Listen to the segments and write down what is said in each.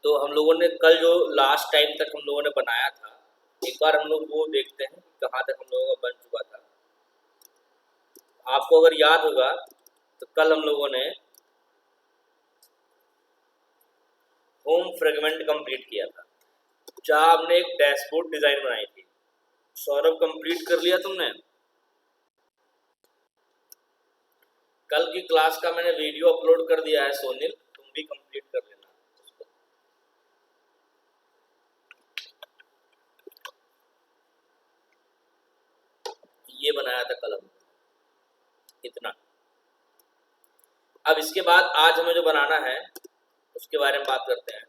तो हम लोगों ने कल जो लास्ट टाइम तक हम लोगों ने बनाया था, एक बार हम लोग वो देखते हैं कहाँ तक हम लोगों का बन चुका था। आपको अगर याद होगा तो कल हम लोगों ने होम फ्रेगमेंट कंप्लीट किया था, जहाँ हमने एक डैशबोर्ड डिजाइन बनाई थी। सौरभ कंप्लीट कर लिया तुमने? कल की क्लास का मैंने वीडियो अपलोड कर दिया है सोनिल, तुम भी कंप्लीट कर लेना। ये बनाया था कल हम, इतना। अब इसके बाद आज हमें जो बनाना है उसके बारे में बात करते हैं।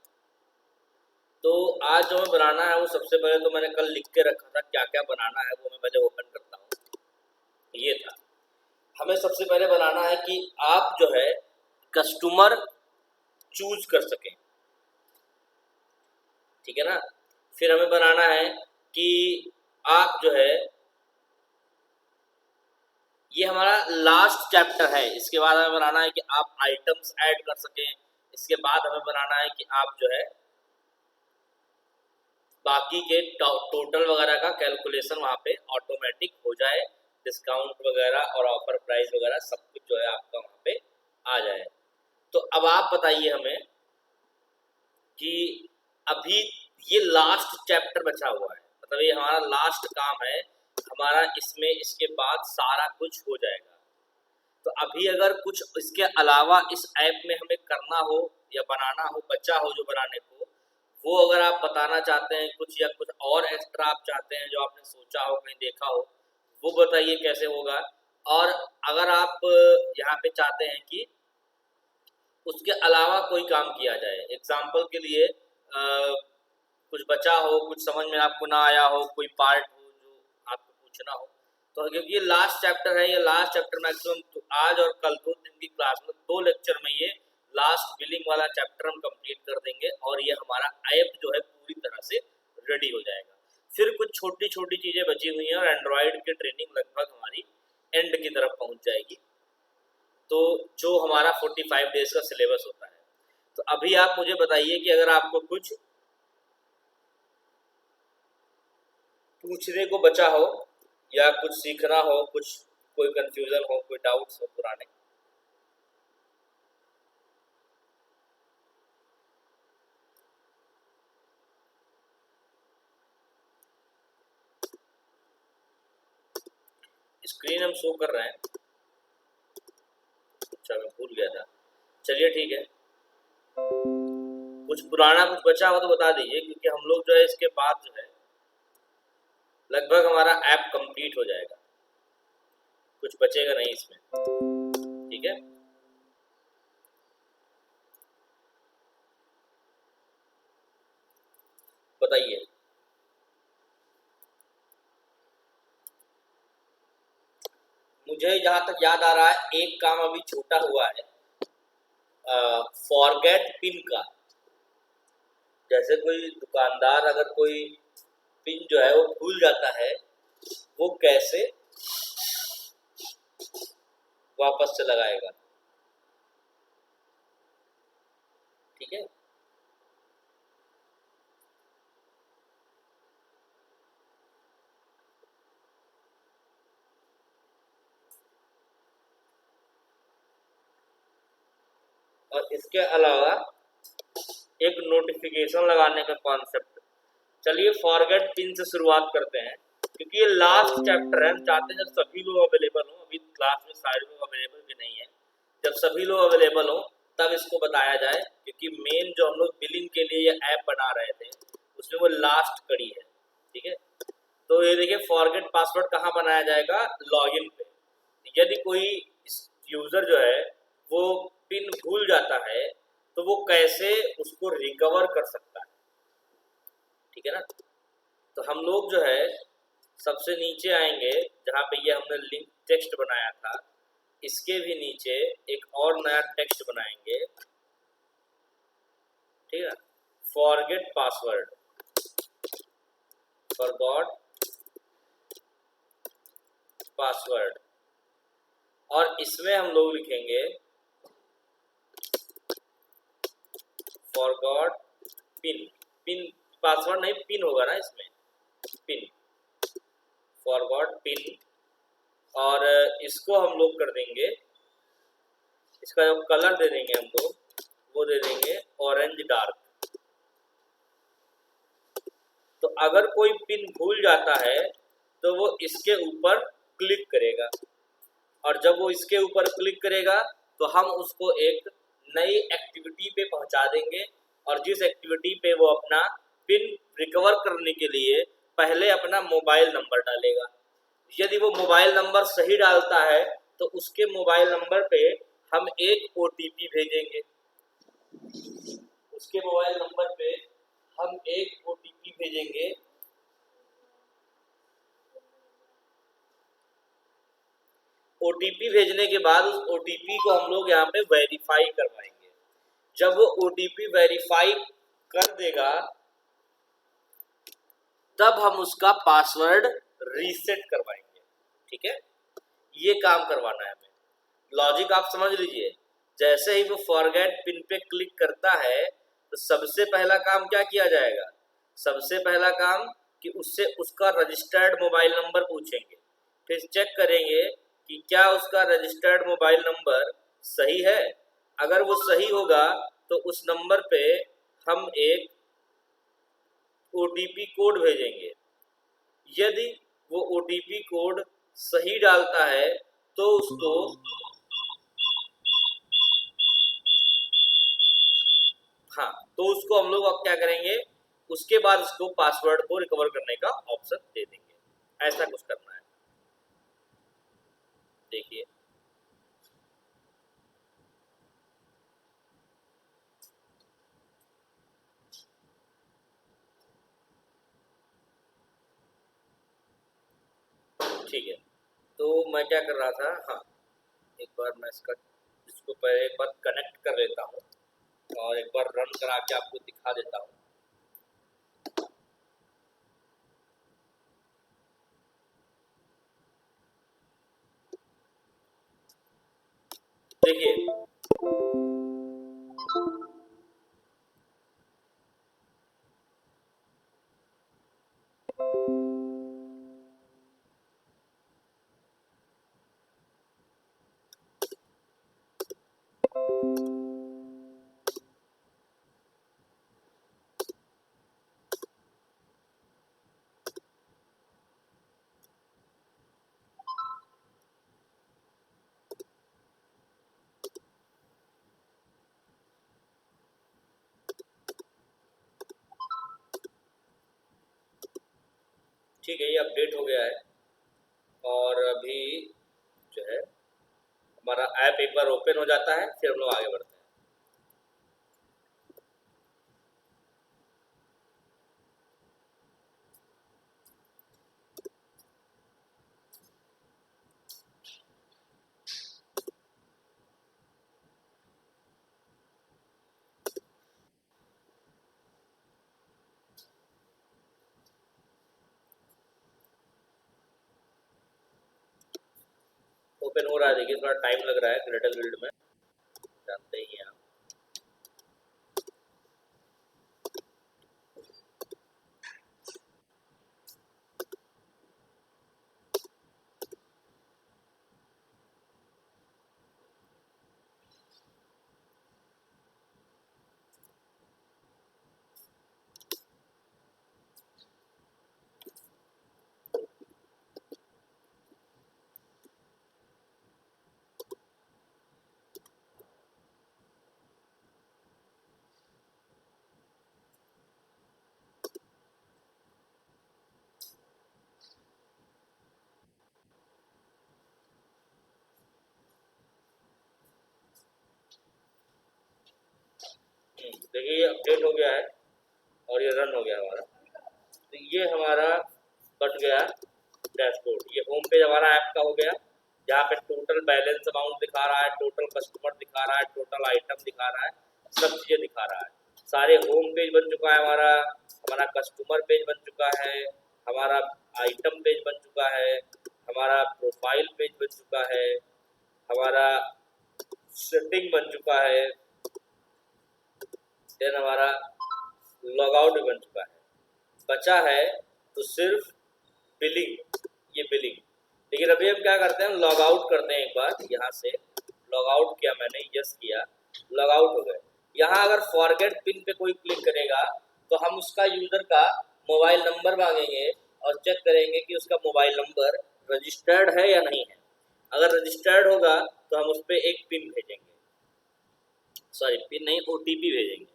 तो आज जो हमें बनाना है वो सबसे पहले तो मैंने कल लिख के रखा था क्या क्या बनाना है, वो मैं पहले ओपन करता हूँ। ये था, हमें सबसे पहले बनाना है कि आप जो है कस्टमर चूज कर सकें, ठीक है ना। फिर हमें बनाना है कि आप जो है, ये हमारा लास्ट चैप्टर है, इसके बाद हमें बनाना है कि आप आइटम्स ऐड कर सकें। इसके बाद हमें बनाना है कि आप जो है बाकी के टोटल वगैरह का कैलकुलेशन वहाँ पे ऑटोमेटिक हो जाए, डिस्काउंट वगैरह और ऑफर प्राइस वगैरह सब कुछ जो है आपका वहाँ पे आ जाए। तो अब आप बताइए हमें कि अभी ये लास्ट चैप्टर बचा हुआ है, मतलब ये हमारा लास्ट काम है हमारा, इसमें इसके बाद सारा कुछ हो जाएगा। तो अभी अगर कुछ इसके अलावा इस ऐप में हमें करना हो या बनाना हो, बचा हो जो बनाने को, वो अगर आप बताना चाहते हैं कुछ, या कुछ और एक्स्ट्रा आप चाहते हैं जो आपने सोचा हो कहीं देखा हो, वो बताइए कैसे होगा। और अगर आप यहाँ पे चाहते हैं कि उसके अलावा कोई काम किया जाए, एग्जाम्पल के लिए कुछ बचा हो, कुछ समझ में आपको ना आया हो, कोई पार्ट हो जो आपको पूछना हो, तो क्योंकि ये लास्ट चैप्टर है, ये लास्ट चैप्टर मैक्सिमम तो आज और कल 2 दिन की क्लास में 2 लेक्चर में ये लास्ट बिलिंग वाला चैप्टर हम कंप्लीट कर देंगे और ये हमारा ऐप जो है पूरी तरह से रेडी हो जाएगा। फिर कुछ छोटी छोटी चीज़ें बची हुई हैं और एंड्रॉयड की ट्रेनिंग लगभग हमारी एंड की तरफ पहुंच जाएगी, तो जो हमारा 45 डेज का सिलेबस होता है। तो अभी आप मुझे बताइए कि अगर आपको कुछ पूछने को बचा हो या कुछ सीखना हो, कुछ कोई कंफ्यूजन हो, कोई डाउट्स हो पुराने। स्क्रीन हम शो कर रहे हैं, अच्छा मैं भूल गया था, चलिए ठीक है। कुछ पुराना कुछ बचा हो तो बता दीजिए, क्योंकि हम लोग जो है इसके बाद जो है लगभग हमारा ऐप कंप्लीट हो जाएगा, कुछ बचेगा नहीं इसमें, ठीक है। बताइए। मुझे जहां तक याद आ रहा है एक काम अभी छूटा हुआ है, फॉरगेट पिन का। जैसे कोई दुकानदार अगर कोई पिन जो है वो भूल जाता है, वो कैसे वापस से लगाएगा, ठीक है। और इसके अलावा एक नोटिफिकेशन लगाने का कॉन्सेप्ट। चलिए फॉरगेट पिन से शुरुआत करते हैं, क्योंकि ये लास्ट चैप्टर है, हम चाहते हैं जब सभी लोग अवेलेबल हो, अभी क्लास में सारे लोग अवेलेबल भी नहीं है, जब सभी लोग अवेलेबल हो तब इसको बताया जाए, क्योंकि मेन जो हम लोग बिलिंग के लिए ये ऐप बना रहे थे उसमें वो लास्ट कड़ी है, ठीक है। तो ये देखिए फॉरगेट पासवर्ड कहाँ बनाया जाएगा, लॉगिन पे। यदि कोई यूजर जो है वो पिन भूल जाता है तो वो कैसे उसको रिकवर कर सकता है, ठीक है ना। तो हम लोग जो है सबसे नीचे आएंगे जहाँ पे ये हमने लिंक टेक्स्ट बनाया था, इसके भी नीचे एक और नया टेक्स्ट बनाएंगे, ठीक है। फॉरगेट पासवर्ड, फॉरगॉट पासवर्ड, और इसमें हम लोग लिखेंगे फॉरगॉट पिन पिन पासवर्ड नहीं, पिन होगा ना इसमें, पिन, फॉरगॉट पिन। और इसको हम लोग कर देंगे, इसका जो कलर दे देंगे हम लोग, वो दे देंगे ऑरेंज डार्क। तो अगर कोई पिन भूल जाता है तो वो इसके ऊपर क्लिक करेगा, और जब वो इसके ऊपर क्लिक करेगा तो हम उसको एक नई एक्टिविटी पे पहुंचा देंगे, और जिस एक्टिविटी पे वो अपना पिन रिकवर करने के लिए पहले अपना मोबाइल नंबर डालेगा। यदि वो मोबाइल नंबर सही डालता है तो उसके मोबाइल नंबर पे हम एक OTP भेजेंगे, उसके मोबाइल नंबर पे हम एक OTP भेजेंगे। OTP भेजने के बाद उस OTP को हम लोग यहाँ पे वेरीफाई करवाएंगे। जब वो OTP वेरीफाई कर देगा तब हम उसका पासवर्ड रीसेट करवाएंगे। ठीक है, ये काम करवाना है हमें। लॉजिक आप समझ लीजिए। जैसे ही वो फॉरगेट पिन पे क्लिक करता है तो सबसे पहला काम क्या किया जाएगा, सबसे पहला काम कि उससे उसका रजिस्टर्ड मोबाइल नंबर पूछेंगे, फिर चेक करेंगे कि क्या उसका रजिस्टर्ड मोबाइल नंबर सही है। अगर वो सही होगा तो उस नंबर पे हम एक OTP कोड भेजेंगे। यदि वो OTP कोड सही डालता है तो उसको हाँ, तो उसको हम लोग अब क्या करेंगे, उसके बाद उसको पासवर्ड को रिकवर करने का ऑप्शन दे देंगे। ऐसा कुछ करना है, देखिए। ठीक है, तो मैं क्या कर रहा था, हाँ, एक बार मैं इसको पहले एक बार कनेक्ट कर लेता हूँ और एक बार रन करा के आपको दिखा देता हूँ। देखिए, ठीक है, ये अपडेट हो गया है और अभी जो है हमारा ऐप एक बार ओपन हो जाता है, फिर हम लोग आगे बढ़ते हैं। ओपन हो रहा है, देखिए थोड़ा टाइम लग रहा है ग्रेटर बिल्ड में, जानते ही हैं आप। देखिए ये अपडेट हो गया है और ये रन हो गया हमारा। तो ये हमारा बन गया डैशबोर्ड। ये होम पेज हमारा ऐप का हो गया, जहाँ पे टोटल बैलेंस अमाउंट दिखा रहा है, टोटल कस्टमर दिखा रहा है, टोटल आइटम दिखा रहा है, सब चीज़ें दिखा रहा है। सारे होम पेज बन चुका है हमारा, हमारा कस्टमर पेज बन चुका है, हमारा आइटम पेज बन चुका है, हमारा प्रोफाइल पेज बन चुका है, हमारा सेटिंग बन चुका है, देन हमारा लॉग आउट भी बन चुका है। बचा है तो सिर्फ बिलिंग, ये बिलिंग। लेकिन अभी हम क्या करते हैं, लॉग आउट करते हैं। एक बार यहाँ से लॉग आउट किया मैंने, यस किया, लॉग आउट हो गए। यहाँ अगर फॉरगेट पिन पे कोई क्लिक करेगा तो हम उसका यूजर का मोबाइल नंबर मांगेंगे और चेक करेंगे कि उसका मोबाइल नंबर रजिस्टर्ड है या नहीं है। अगर रजिस्टर्ड होगा तो हम उस पर एक पिन भेजेंगे, सॉरी पिन नहीं, ओटीपी भेजेंगे।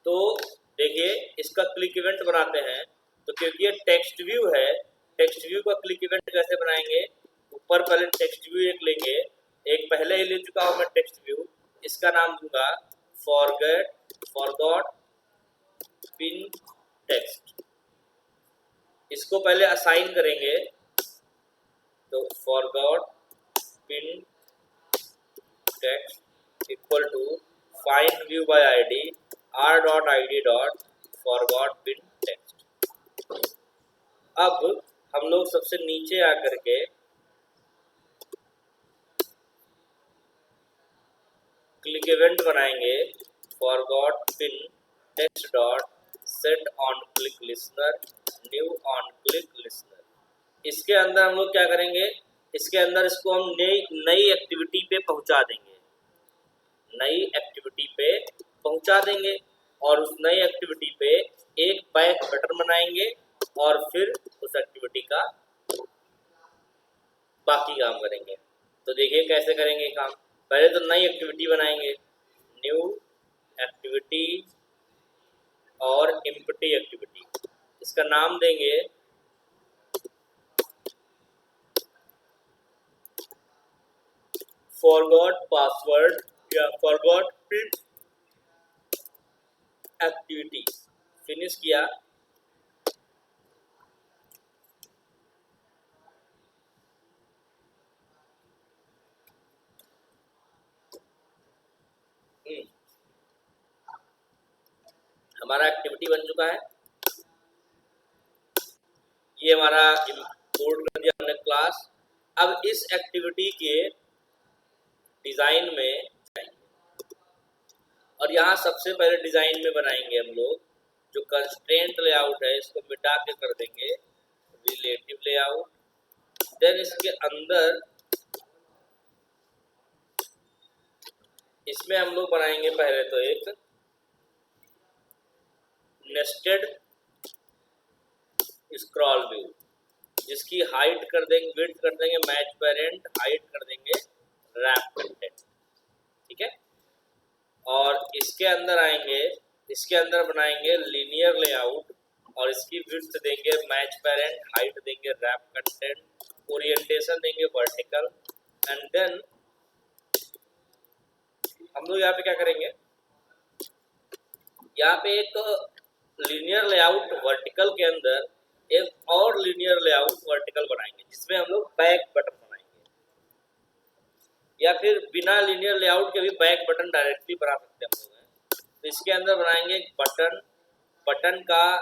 तो देखिए इसका क्लिक इवेंट बनाते हैं। तो क्योंकि ये टेक्स्ट व्यू है, टेक्स्ट व्यू का क्लिक इवेंट कैसे बनाएंगे, ऊपर पहले टेक्स्ट व्यू एक लेंगे, एक पहले ही ले चुका हूं मैं टेक्स्ट व्यू, इसका नाम दूंगा फॉरगॉट पिन टेक्स्ट। इसको पहले असाइन करेंगे, तो forgot pin text equal to find view by ID r.id.forgot pin text। अब हम लोग सबसे नीचे आकर के क्लिक इवेंट बनाएंगे forgot pin text dot set on click listener new on click listener। इसके अंदर हम लोग क्या करेंगे, इसके अंदर इसको हम नई एक्टिविटी पे पहुंचा देंगे, नई एक्टिविटी पे पहुंचा देंगे और उस नई एक्टिविटी पे एक बैक बटन बनाएंगे और फिर उस एक्टिविटी का बाकी काम करेंगे। तो देखिए कैसे करेंगे काम। पहले तो नई एक्टिविटी बनाएंगे, न्यू एक्टिविटी और एम्प्टी एक्टिविटी। इसका नाम देंगे फॉरगॉट पासवर्ड या फॉरगॉट पिन एक्टिविटी। फिनिश किया, हमारा एक्टिविटी बन चुका है। ये हमारा इंपोर्ट कर दिया हमने क्लास। अब इस एक्टिविटी के डिजाइन में और यहाँ सबसे पहले डिजाइन में बनाएंगे हम लोग जो कंस्ट्रेंट लेआउट है, इसको मिटा के कर देंगे रिलेटिव लेआउट। देन इसके अंदर इसमें हम लोग बनाएंगे पहले तो एक नेस्टेड स्क्रॉल व्यू, जिसकी हाइट कर देंगे, विड्थ कर देंगे मैच पेरेंट, हाइट कर देंगे रैप कंटेंट, ठीक है। और इसके अंदर आएंगे, इसके अंदर बनाएंगे लीनियर लेआउट और इसकी विड्थ देंगे मैच पेरेंट, हाइट देंगे रैप कंटेंट, ओरिएंटेशन देंगे वर्टिकल। एंड देन हम लोग यहाँ पे क्या करेंगे, यहाँ पे एक लीनियर लेआउट वर्टिकल के अंदर एक और लीनियर लेआउट वर्टिकल बनाएंगे जिसमें हम लोग बैक बटन बनाएंगे, या फिर बिना लीनियर लेआउट के भी बैक बटन डायरेक्टली बना सकते हैं हम लोग। तो इसके अंदर बनाएंगे एक बटन, बटन का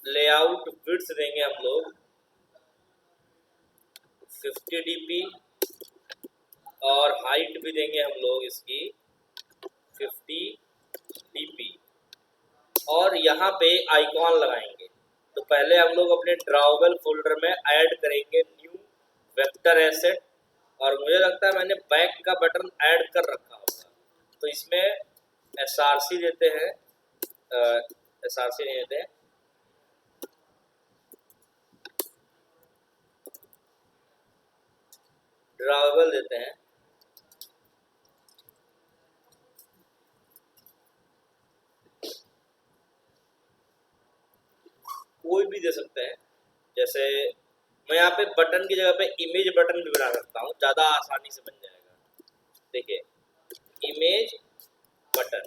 लेआउट विड्थ देंगे हम लोग 50 dp और हाइट भी देंगे हम लोग इसकी 50 dp। और यहाँ पे आइकॉन लगाएंगे। तो पहले हम लोग अपने ड्रावेबल फोल्डर में ऐड करेंगे न्यू वेक्टर एसेट, और मुझे लगता है मैंने बैक का बटन ऐड कर रखा होगा। तो इसमें src देते हैं, src नहीं देते हैं, ड्रावेबल देते हैं। कोई भी दे सकते हैं, जैसे मैं यहाँ पे बटन की जगह पे इमेज बटन भी बना सकता हूँ, ज़्यादा आसानी से बन जाएगा। देखिए इमेज बटन,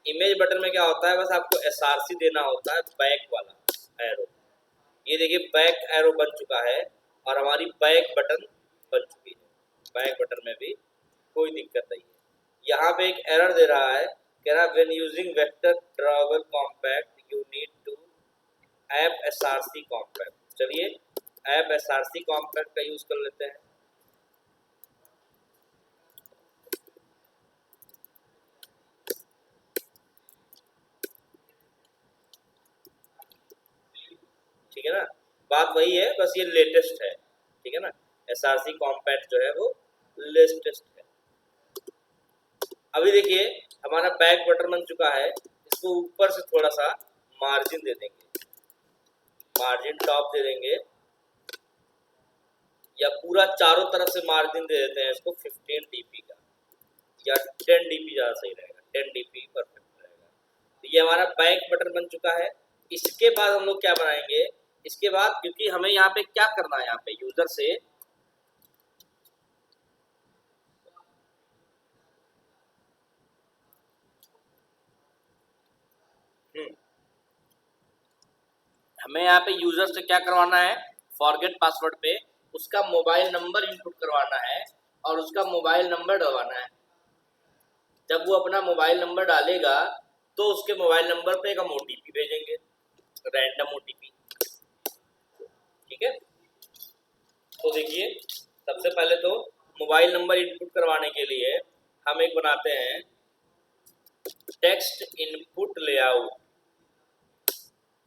इमेज बटन में क्या होता है, बस आपको src देना होता है बैक वाला एरो। ये देखिए बैक एरो बन चुका है और हमारी बैक बटन बन चुकी है। बैक बटन में भी कोई दिक्कत नहीं है। यहाँ पे एक एरर दे रहा है, कह रहा है when using vector drawable compact you need to app src compact. चलिए ऐप src कॉम्पैक्ट का यूज कर लेते हैं। है ना, बात वही है, बस ये लेटेस्ट है, ठीक है ना। SRC कॉम्पैक्ट जो है वो लेटेस्ट है। अभी देखिए हमारा बैक बटन बन चुका है, इसको ऊपर से थोड़ा सा मार्जिन दे देंगे, मार्जिन टॉप दे देंगे, या पूरा चारों तरफ से मार्जिन दे देते हैं इसको 15 dp का, या 10 dp ज़्यादा सही रहेगा, 10 dp परफेक्ट रहेगा। तो ये हमारा बैक बटन बन चुका है। इसके बाद हम लोग क्या बनाएंगे, इसके बाद क्योंकि हमें यहाँ पे क्या करना है, यहाँ पे यूजर से हमें यहाँ पे यूजर से क्या करवाना है, फॉरगेट पासवर्ड पे उसका मोबाइल नंबर इनपुट करवाना है और उसका मोबाइल नंबर डलवाना है। जब वो अपना मोबाइल नंबर डालेगा तो उसके मोबाइल नंबर पे एक हम OTP भेजेंगे, रैंडम OTP, ठीक है। तो देखिए सबसे पहले तो मोबाइल नंबर इनपुट करवाने के लिए हम एक बनाते हैं टेक्स्ट इनपुट लेआउट,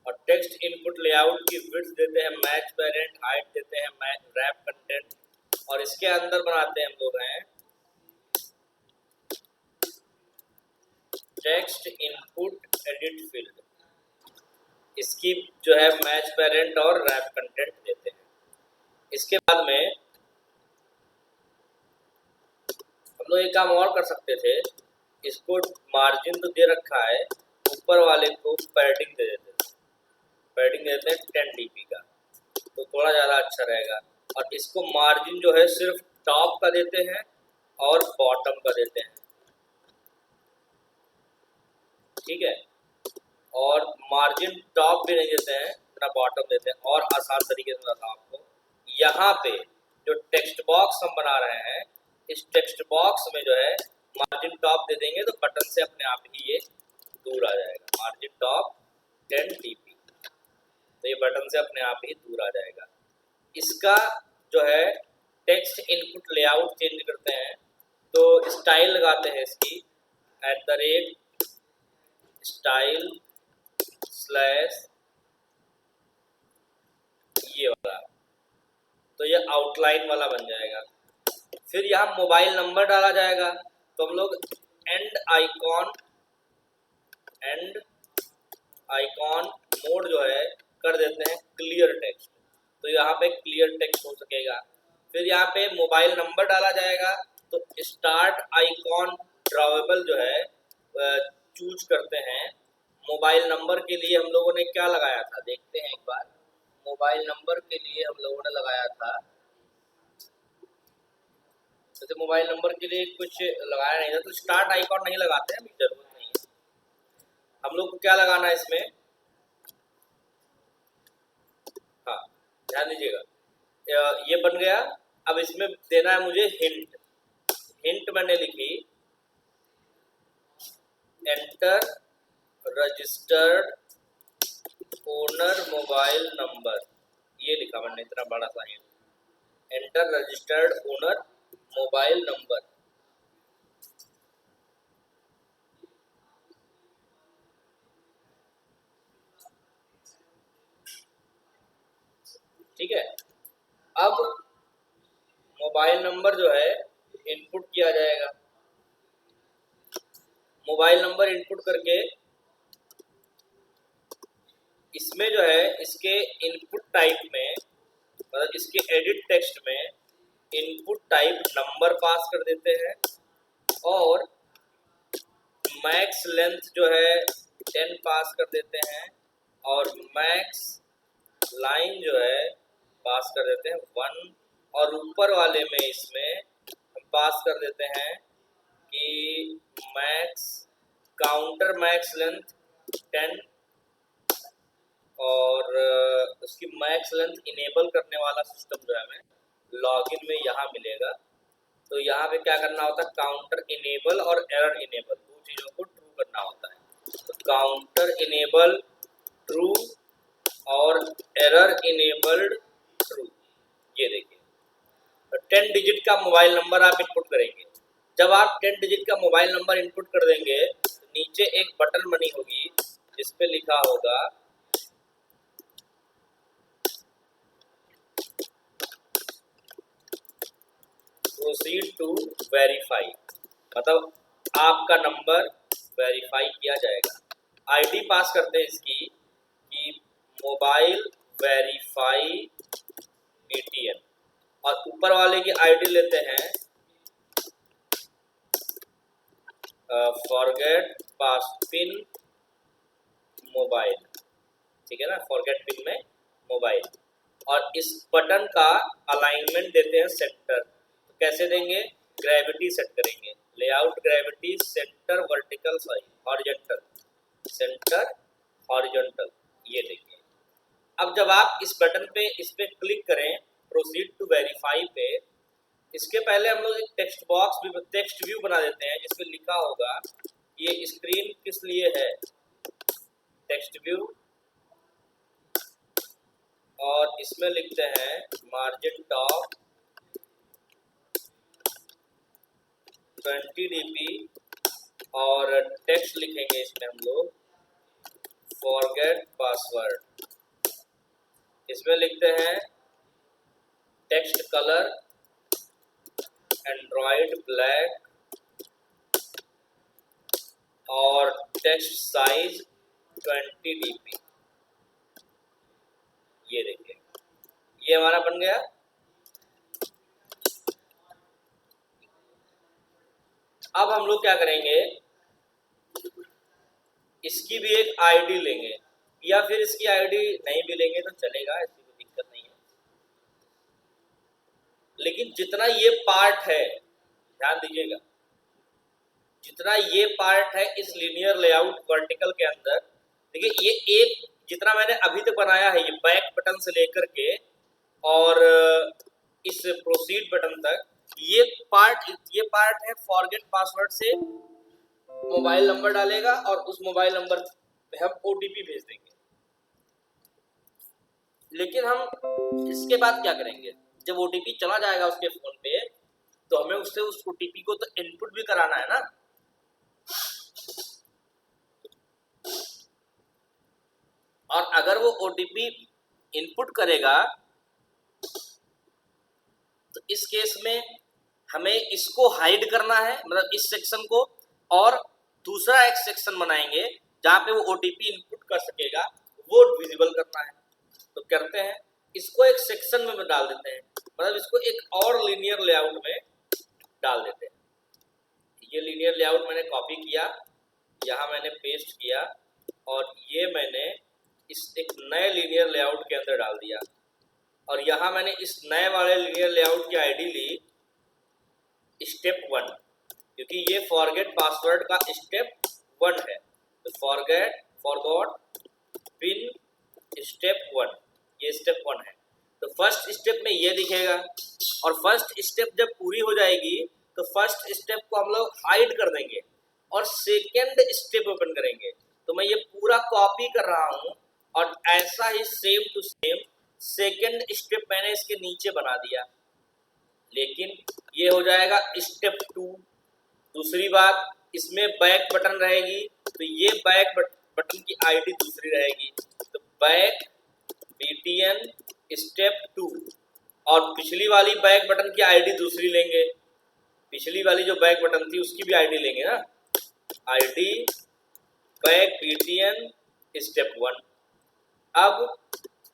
और टेक्स्ट इनपुट लेआउट की विड्थ देते हैं मैच पेरेंट, हाइट देते हैं मैच रैप कंटेंट, और इसके अंदर बनाते हैं हम लोग हैं टेक्स्ट इनपुट एडिट फील्ड, इसकी जो है मैच पेरेंट और रैप कंटेंट देते हैं। इसके बाद में हम लोग एक काम और कर सकते थे, इसको मार्जिन तो दे रखा है, ऊपर वाले को पैडिंग दे देते हैं, पैडिंग देते हैं 10 dp का, तो थोड़ा ज़्यादा अच्छा रहेगा। और इसको मार्जिन जो है सिर्फ टॉप का देते हैं और बॉटम का देते हैं, ठीक है। और मार्जिन टॉप भी नहीं देते हैं ना बॉटम देते हैं। और आसान तरीके से बताता हूँ आपको, यहाँ पे जो टेक्स्ट बॉक्स हम बना रहे हैं, इस टेक्स्ट बॉक्स में जो है मार्जिन टॉप दे देंगे तो बटन से अपने आप ही ये दूर आ जाएगा, मार्जिन टॉप 10 dp, तो ये बटन से अपने आप ही दूर आ जाएगा। इसका जो है टेक्स्ट इनपुट लेआउट चेंज करते हैं तो स्टाइल लगाते हैं इसकी @style / ये वाला, तो ये आउटलाइन वाला बन जाएगा। फिर यहाँ मोबाइल नंबर डाला जाएगा, तो हम लोग एंड आइकॉन मोड जो है कर देते हैं क्लियर टेक्स्ट, तो यहाँ पे क्लियर टेक्स्ट हो सकेगा। फिर यहाँ पे मोबाइल नंबर डाला जाएगा, तो स्टार्ट आइकॉन ड्रॉवेबल जो है चूज करते हैं। मोबाइल नंबर के लिए हम लोगों ने क्या लगाया था, देखते हैं एक बार। मोबाइल नंबर के लिए हम लोगों ने लगाया था, जैसे मोबाइल नंबर के लिए कुछ लगाया नहीं था, तो स्टार्ट आइकॉन नहीं लगाते हैं, जरूरत नहीं है। हम लोग को क्या लगाना है इसमें, हाँ ध्यान दीजिएगा, ये बन गया। अब इसमें देना है मुझे हिंट मैंने लिखी enter registered owner mobile number, ये लिखा मैंने इतना बड़ा सा hint, enter registered owner mobile number. ठीक है, अब मोबाइल नंबर जो है इनपुट किया जाएगा। मोबाइल नंबर इनपुट करके इसमें जो है इसके इनपुट टाइप में, मतलब इसके एडिट टेक्स्ट में इनपुट टाइप नंबर पास कर देते हैं, और मैक्स लेंथ जो है 10 पास कर देते हैं, और मैक्स लाइन जो है पास कर देते हैं 1, और ऊपर वाले में इसमें हम पास कर देते हैं कि मैक्स काउंटर मैक्स लेंथ 10, और उसकी मैक्स लेंथ इनेबल करने वाला सिस्टम जो है हमें लॉगिन में यहाँ मिलेगा। तो यहाँ पे क्या करना होता है, काउंटर इनेबल और एरर इनेबल, दो चीज़ों को ट्रू करना होता है। तो काउंटर इनेबल ट्रू और एरर इनेबल्ड ट्रू, ये देखिए। तो 10 डिजिट का मोबाइल नंबर आप इनपुट करेंगे। जब आप 10 डिजिट का मोबाइल नंबर इनपुट कर देंगे तो नीचे एक बटन बनी होगी जिस पे लिखा होगा प्रोसीड टू वेरीफाई, मतलब आपका नंबर वेरीफाई किया जाएगा। आईडी पास करते हैं इसकी कि मोबाइल वेरीफाई ATM, और ऊपर वाले की आईडी लेते हैं फॉरगेट पास पिन मोबाइल, ठीक है ना, फॉरगेट पिन में मोबाइल। और इस बटन का अलाइनमेंट देते हैं सेंटर, तो कैसे देंगे, ग्रेविटी सेट करेंगे, layout gravity centre vertical sorry horizontal, centre horizontal, ये देंगे। अब जब आप इस बटन पे इस पे क्लिक करें प्रोसीड टू वेरीफाई पे, इसके पहले हम लोग एक टेक्स्ट बॉक्स भी, टेक्स्ट व्यू बना देते हैं जिसपे लिखा होगा ये स्क्रीन किस लिए है, टेक्स्ट व्यू, और इसमें लिखते हैं मार्जिन टॉप 20 dp, और टेक्स्ट लिखेंगे इसमें हम लोग फॉरगेट पासवर्ड, इसमें लिखते हैं टेक्स्ट कलर एंड्रॉइड ब्लैक, और टेक्स्ट साइज 20 dp, ये देखिए ये हमारा बन गया। अब हम लोग क्या करेंगे, इसकी भी एक आईडी लेंगे, या फिर इसकी आईडी नहीं भी लेंगे तो चलेगा, इसकी कोई दिक्कत नहीं है। लेकिन जितना ये पार्ट है, ध्यान दीजिएगा, जितना ये पार्ट है इस लीनियर लेआउट वर्टिकल के अंदर, देखिए ये एक जितना मैंने अभी तक बनाया है, ये बैक बटन से लेकर के और इस प्रोसीड बटन तक, ये पार्ट है फॉरगेट पासवर्ड से मोबाइल नंबर डालेगा और उस मोबाइल नंबर पे हम OTP भेज देंगे। लेकिन हम इसके बाद क्या करेंगे, जब OTP चला जाएगा उसके फोन पे, तो हमें उससे उस OTP को तो इनपुट भी कराना है ना। और अगर वो OTP इनपुट करेगा तो इस केस में हमें इसको हाइड करना है, मतलब इस सेक्शन को, और दूसरा एक सेक्शन बनाएंगे जहां पे वो OTP इनपुट कर सकेगा, वो विजिबल करना है। तो करते हैं, इसको एक सेक्शन में डाल देते हैं, मतलब इसको एक और लीनियर लेआउट में डाल देते हैं। ये लीनियर लेआउट मैंने कॉपी किया, यहाँ मैंने पेस्ट किया, और ये मैंने इस एक नए लीनियर लेआउट के अंदर डाल दिया, और यहाँ मैंने इस नए वाले लीनियर लेआउट की आईडी ली स्टेप 1, क्योंकि ये फॉरगेट पासवर्ड का स्टेप 1 है, तो फॉरगॉट पिन स्टेप 1, ये स्टेप 1 है। तो फर्स्ट स्टेप में ये दिखेगा, और फर्स्ट स्टेप जब पूरी हो जाएगी तो फर्स्ट स्टेप को हम लोग हाइड कर देंगे और सेकेंड स्टेप ओपन करेंगे। तो मैं ये पूरा कॉपी कर रहा हूँ, और ऐसा ही same to same second step मैंने इसके नीचे बना दिया, लेकिन ये हो जाएगा स्टेप 2। दूसरी बात, इसमें बैक बटन रहेगी, तो ये बैक बटन की आईडी दूसरी रहेगी, तो बैक BTN स्टेप 2, और पिछली वाली बैक बटन की आईडी दूसरी लेंगे, पिछली वाली जो बैक बटन थी उसकी भी आईडी लेंगे ना, आईडी बैक BTN स्टेप 1। अब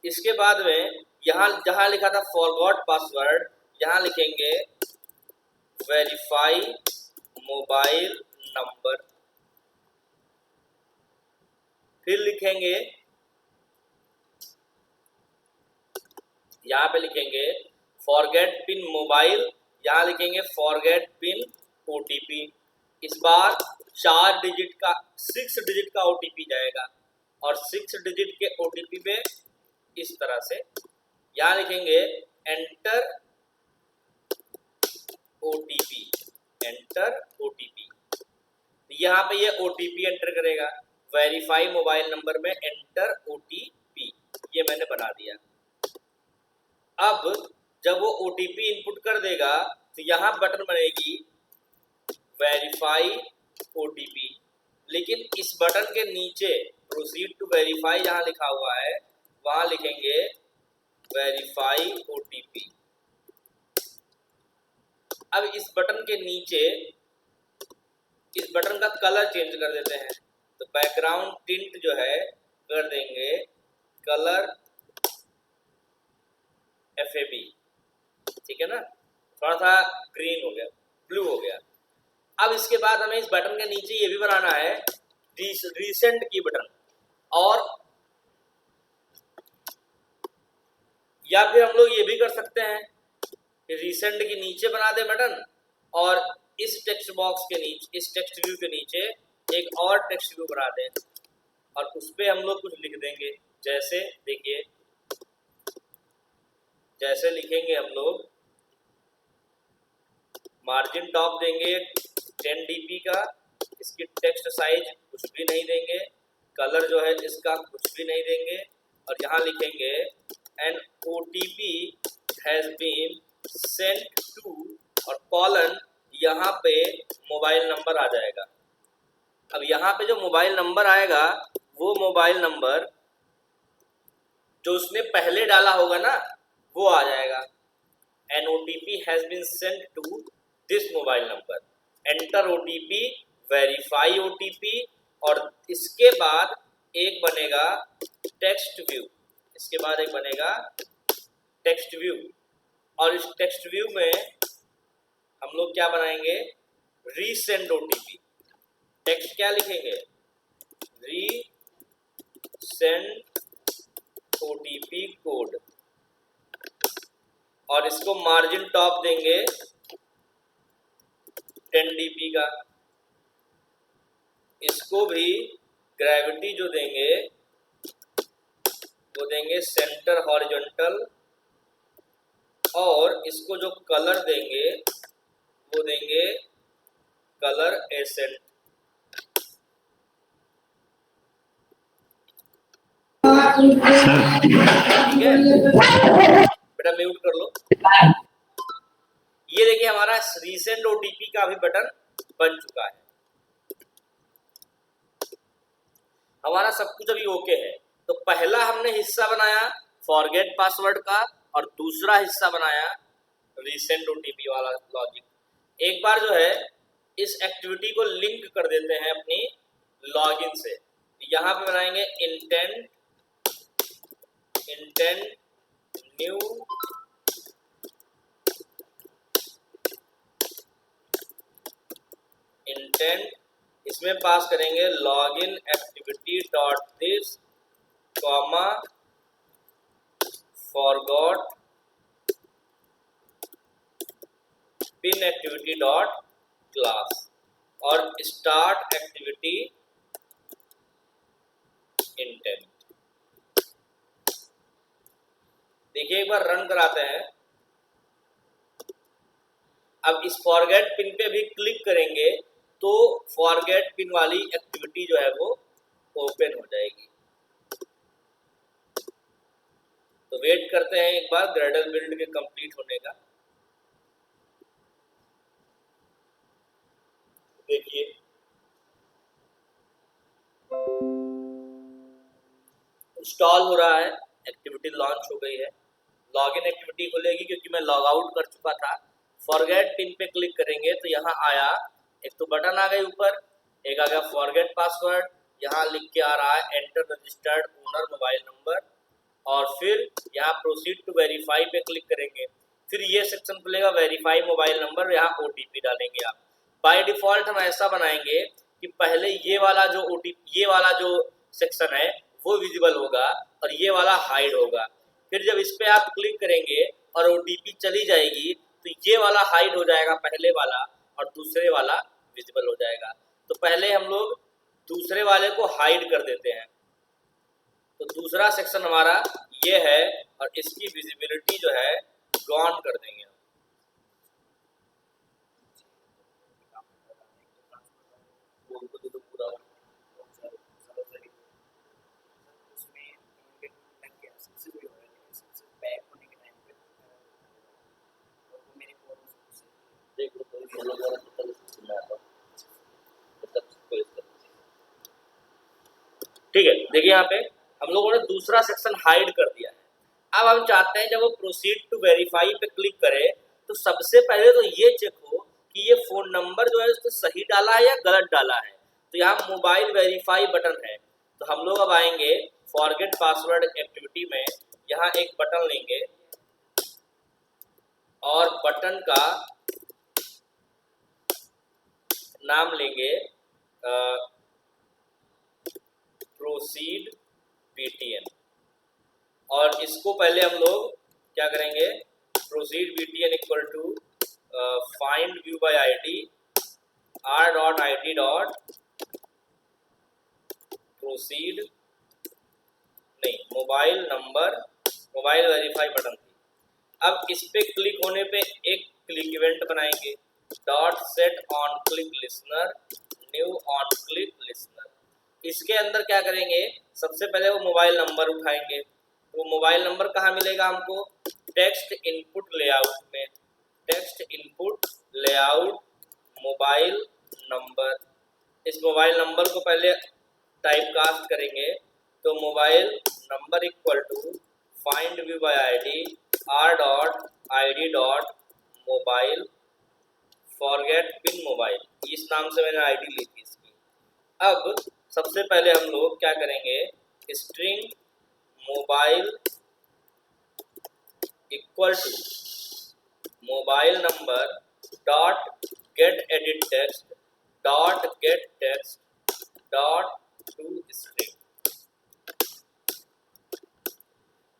इसके बाद में यहाँ जहाँ लिखा था फॉरगॉट पासवर्ड, यहाँ लिखेंगे वेरीफाई मोबाइल नंबर, फिर लिखेंगे यहाँ पे लिखेंगे फॉरगेट पिन मोबाइल, यहाँ लिखेंगे फॉरगेट पिन OTP। इस बार 4 डिजिट का 6 डिजिट का OTP जाएगा, और 6 डिजिट के OTP पे इस तरह से यहाँ लिखेंगे एंटर OTP, एंटर OTP। यहाँ पे ये OTP एंटर करेगा, वेरीफाई मोबाइल नंबर में एंटर OTP, ये मैंने बना दिया। अब जब वो OTP इनपुट कर देगा तो यहाँ बटन बनेगी वेरीफाई OTP, लेकिन इस बटन के नीचे प्रोसीड टू वेरीफाई जहाँ लिखा हुआ है वहाँ लिखेंगे वेरीफाई OTP। अब इस बटन के नीचे इस बटन का कलर चेंज कर देते हैं। तो बैकग्राउंड टिंट जो है कर देंगे कलर FAB, ठीक है ना, थोड़ा सा ग्रीन हो गया, ब्लू हो गया। अब इसके बाद हमें इस बटन के नीचे ये भी बनाना है रिसेंट की बटन, और या फिर हम लोग ये भी कर सकते हैं रिसेंट के नीचे बना दे बटन, और इस टेक्स्ट बॉक्स के नीचे, इस टेक्स्ट व्यू के नीचे एक और टेक्स्ट व्यू बना दें और उस पर हम लोग कुछ लिख देंगे। जैसे देखिए, जैसे लिखेंगे हम लोग मार्जिन टॉप देंगे 10 dp का, इसकी टेक्स्ट साइज कुछ भी नहीं देंगे, कलर जो है इसका कुछ भी नहीं देंगे, और यहाँ लिखेंगे an OTP has been sent to, और कॉलन यहाँ पे मोबाइल नंबर आ जाएगा। अब यहाँ पे जो मोबाइल नंबर आएगा वो मोबाइल नंबर जो उसने पहले डाला होगा ना वो आ जाएगा। An OTP has been sent to this mobile number, enter OTP, verify OTP, और इसके बाद एक बनेगा टेक्स्ट व्यू, इसके बाद एक बनेगा टेक्स्ट व्यू, और इस टेक्स्ट व्यू में हम लोग क्या बनाएंगे, रीसेंड OTP। टेक्स्ट क्या लिखेंगे, रीसेंड OTP कोड, और इसको मार्जिन टॉप देंगे 10 dp का, इसको भी ग्रेविटी जो देंगे वो देंगे सेंटर हॉरिजॉन्टल, और इसको जो कलर देंगे वो देंगे कलर एसेंट। ठीक है, बेटा म्यूट कर लो। ये देखिए हमारा रीसेंट OTP का भी बटन बन चुका है। हमारा सब कुछ अभी ओके है। तो पहला हमने हिस्सा बनाया फॉरगेट पासवर्ड का, और दूसरा हिस्सा बनाया रीसेंट OTP वाला लॉजिक। एक बार जो है इस एक्टिविटी को लिंक कर देते हैं अपनी लॉगिन से। यहाँ पे बनाएंगे इंटेंट न्यू इंटेंट, इसमें पास करेंगे login activity dot this comma forgot pin activity dot class, और स्टार्ट एक्टिविटी इंटेंट। देखिए एक बार रन कराते हैं। अब इस फॉरगेट पिन पे भी क्लिक करेंगे तो फॉरगेट पिन वाली एक्टिविटी जो है वो ओपन हो जाएगी। तो वेट करते हैं एक बार ग्रेडल बिल्ड के कंप्लीट होने का। देखिए इंस्टॉल हो रहा है, एक्टिविटी लॉन्च हो गई है। लॉगिन एक्टिविटी खुलेगी क्योंकि मैं लॉग आउट कर चुका था। फॉरगेट पिन पे क्लिक करेंगे तो यहाँ आया, एक तो बटन आ गई ऊपर, एक आ गया फॉरगेट पासवर्ड, यहाँ लिख के आ रहा है enter registered owner mobile number, और फिर यहाँ प्रोसीड टू वेरीफाई पे क्लिक करेंगे। फिर ये सेक्शन खुलेगा वेरीफाई मोबाइल नंबर, यहाँ OTP डालेंगे आप। बाय डिफॉल्ट हम ऐसा बनाएंगे कि पहले ये वाला जो OTP, ये वाला जो सेक्शन है वो विजिबल होगा और ये वाला हाइड होगा। फिर जब इस पे आप क्लिक करेंगे और OTP चली जाएगी तो ये वाला हाइड हो जाएगा पहले वाला, और दूसरे वाला विजिबल हो जाएगा। तो पहले हम लोग दूसरे वाले को हाइड कर देते हैं। तो दूसरा सेक्शन हमारा ये है और इसकी विजिबिलिटी जो है गॉन कर देंगे। ठीक है, देखिए यहाँ पे हम लोगों ने दूसरा सेक्शन हाइड कर दिया है। अब हम चाहते हैं जब वो प्रोसीड टू वेरीफाई पे क्लिक करे तो सबसे पहले तो ये चेक हो कि ये फ़ोन नंबर जो है उसने सही डाला है या गलत डाला है। तो यहाँ मोबाइल वेरीफाई बटन है, तो हम लोग अब आएंगे फॉरगेट पासवर्ड एक्टिविटी में, यहाँ एक बटन लेंगे और बटन का नाम लेंगे प्रोसीड बीटीएन, और इसको पहले हम लोग क्या करेंगे, proceed B T N equal to find view by ID R dot I D dot proceed नहीं mobile number, mobile verify button थी। अब इस पे क्लिक होने पे एक क्लिक इवेंट बनाएंगे, dot set on click listener new on click listener. इसके अंदर क्या करेंगे, सबसे पहले वो मोबाइल नंबर उठाएंगे। वो मोबाइल नंबर कहाँ मिलेगा हमको, टेक्स्ट इनपुट लेआउट में, text input layout mobile number. इस मोबाइल नंबर को पहले टाइप कास्ट करेंगे, तो mobile number equal to find view by ID R dot I D dot mobile forget pin mobile, इस नाम से मैंने आईडी ली थी इसकी। अब सबसे पहले हम लोग क्या करेंगे, string mobile equal to mobile number dot get edit text dot get text dot to string,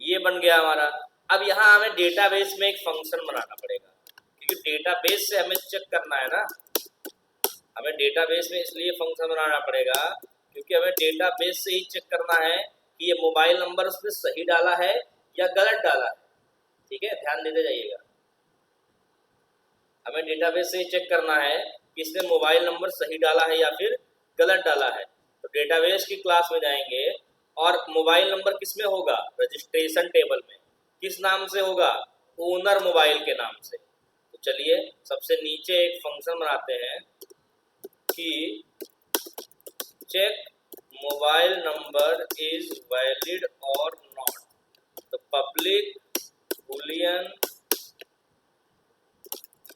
ये बन गया हमारा। अब यहाँ हमें डेटाबेस में एक फंक्शन बनाना पड़ेगा, क्योंकि डेटाबेस से हमें चेक करना है ना, हमें डेटाबेस में इसलिए फंक्शन बनाना पड़ेगा क्योंकि हमें डेटाबेस से ही चेक करना है कि ये मोबाइल नंबर उसने सही डाला है या गलत डाला है। ठीक है, ध्यान देते जाइएगा, हमें डेटाबेस से ही चेक करना है कि इसने मोबाइल नंबर सही डाला है या फिर गलत डाला है। तो डेटाबेस की क्लास में जाएंगे और मोबाइल नंबर किस में होगा, रजिस्ट्रेशन टेबल में। किस नाम से होगा, ओनर मोबाइल के नाम से। तो चलिए सबसे नीचे एक फंक्शन बनाते हैं कि check mobile number is valid और नॉट, तो पब्लिक बूलियन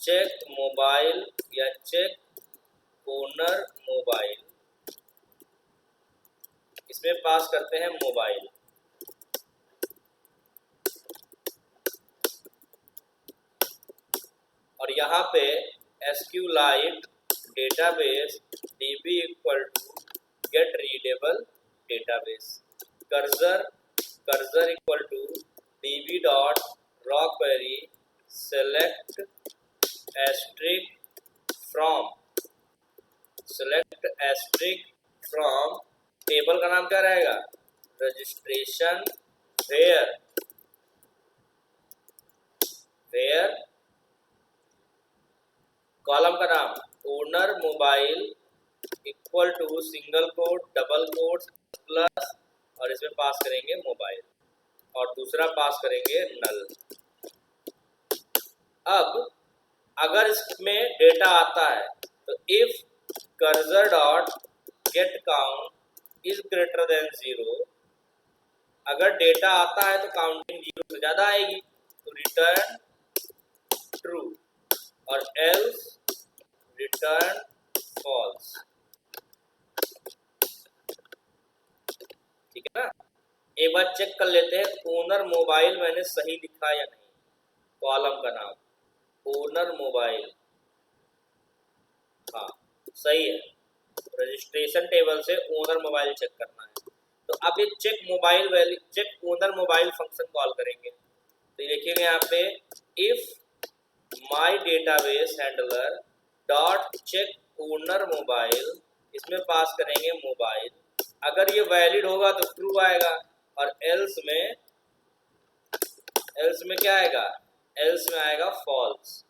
चेक मोबाइल या चेक ओनर मोबाइल, इसमें पास करते हैं मोबाइल। और यहाँ पे SQLite database DB equal to get readable database, cursor equal to DB dot raw query select asterisk from, table का नाम क्या रहेगा, रजिस्ट्रेशन वेयर कॉलम का नाम owner mobile equal to single quote double quote plus, और इसमें pass करेंगे mobile और दूसरा पास करेंगे नल। अब अगर इसमें डेटा आता है तो if cursor dot gate count is greater than 0, अगर डेटा आता है तो काउंटिंग 0 से ज्यादा आएगी तो रिटर्न ट्रू, और एल्स रिटर्न फॉल्स। ठीक है ना, एक बार चेक कर लेते हैं ओनर मोबाइल मैंने सही लिखा या नहीं। कॉलम का नाम ओनर मोबाइल, हाँ सही है, रजिस्ट्रेशन टेबल से ओनर मोबाइल चेक करना है। तो अब ये check owner mobile function call करेंगे, तो लिखेंगे यहाँ पे if my database handler dot check owner mobile, इसमें पास करेंगे मोबाइल। अगर ये वैलिड होगा तो ट्रू आएगा, और एल्स में क्या आएगा, एल्स में आएगा फॉल्स,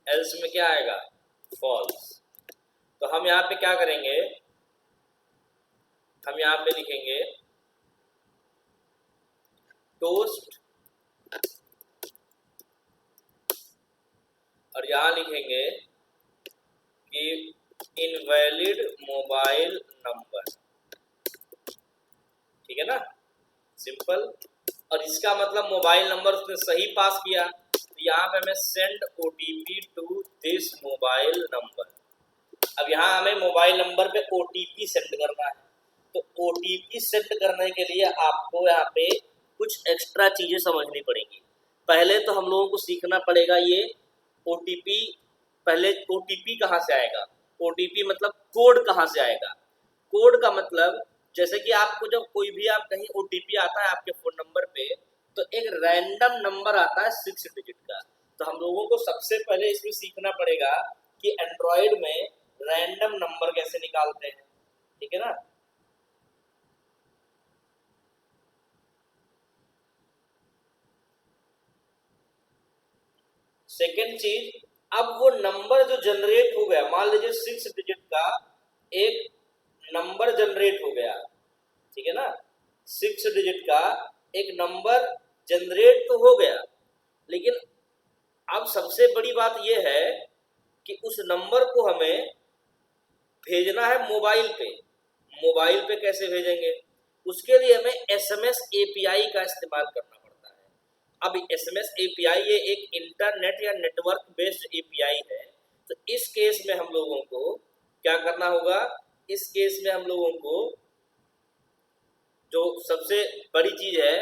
एल्स में क्या आएगा, फॉल्स। तो हम यहाँ पे क्या करेंगे, हम यहाँ पे लिखेंगे टोस्ट, और यहाँ लिखेंगे कि इनवैलिड मोबाइल नंबर। ठीक है ना, सिंपल। और इसका मतलब मोबाइल नंबर उसने सही पास किया, तो यहाँ पे हमें send OTP to this mobile number. अब यहाँ हमें मोबाइल नंबर पे OTP सेंड करना है। तो OTP सेंड करने के लिए आपको यहाँ पे कुछ एक्स्ट्रा चीजें समझनी पड़ेंगी। पहले तो हम लोगों को सीखना पड़ेगा ये OTP, पहले OTP कहाँ से आएगा, OTP मतलब कोड कहाँ से आएगा। कोड का मतलब जैसे कि आपको जब कोई भी आप कहीं OTP आता है आपके फोन नंबर पे, तो एक रैंडम नंबर आता है 6 डिजिट का। तो हम लोगों को सबसे पहले इसमें सीखना पड़ेगा कि एंड्रॉयड में रैंडम नंबर कैसे निकालते हैं, ठीक है ना। सेकेंड चीज, अब वो नंबर जो जनरेट हो गया, मान लीजिए 6 डिजिट का एक नंबर जनरेट हो गया, ठीक है ना, 6 डिजिट का एक नंबर जनरेट तो हो गया, लेकिन अब सबसे बड़ी बात यह है कि उस नंबर को हमें भेजना है मोबाइल पे। मोबाइल पे कैसे भेजेंगे, उसके लिए हमें SMS API का इस्तेमाल करना पड़ता है। अब SMS API ये एक इंटरनेट या नेटवर्क बेस्ड API है। तो इस केस में हम लोगों को क्या करना होगा, इस केस में हम लोगों को जो सबसे बड़ी चीज है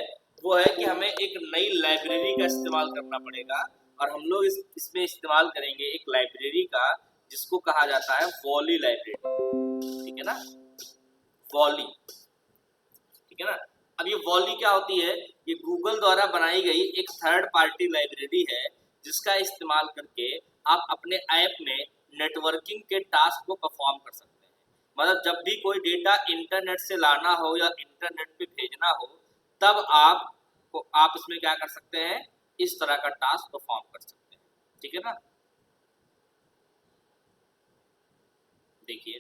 वो है कि हमें एक नई लाइब्रेरी का इस्तेमाल करना पड़ेगा। और हम लोग इसमें इस्तेमाल करेंगे एक लाइब्रेरी का जिसको कहा जाता है वॉली लाइब्रेरी, ठीक है ना, वॉली, ठीक है ना। अब ये वॉली क्या होती है, ये गूगल द्वारा बनाई गई एक थर्ड पार्टी लाइब्रेरी है जिसका इस्तेमाल करके आप अपने ऐप में नेटवर्किंग के टास्क को परफॉर्म कर सकते हैं। मतलब जब भी कोई डेटा इंटरनेट से लाना हो या इंटरनेट पे भेजना हो, तब आप इसमें क्या कर सकते हैं, इस तरह का टास्क परफॉर्म कर सकते हैं, ठीक है ना। देखिए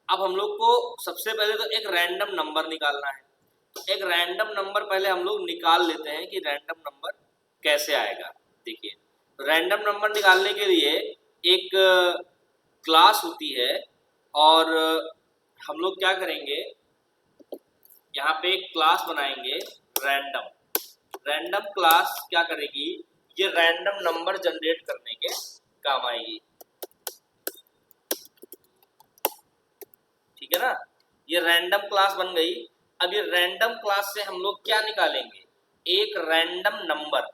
अब हम लोग को सबसे पहले तो एक रैंडम नंबर निकालना है। तो एक रैंडम नंबर पहले हम लोग निकाल लेते हैं कि रैंडम नंबर कैसे आएगा। देखिए रैंडम नंबर निकालने के लिए एक क्लास होती है और हम लोग क्या करेंगे, यहाँ पे एक क्लास बनाएंगे रैंडम। रैंडम क्लास क्या करेगी, ये रैंडम नंबर जनरेट करने के काम आएगी, ठीक है ना। ये रैंडम क्लास बन गई। अब ये रैंडम क्लास से हम लोग क्या निकालेंगे, एक रैंडम नंबर।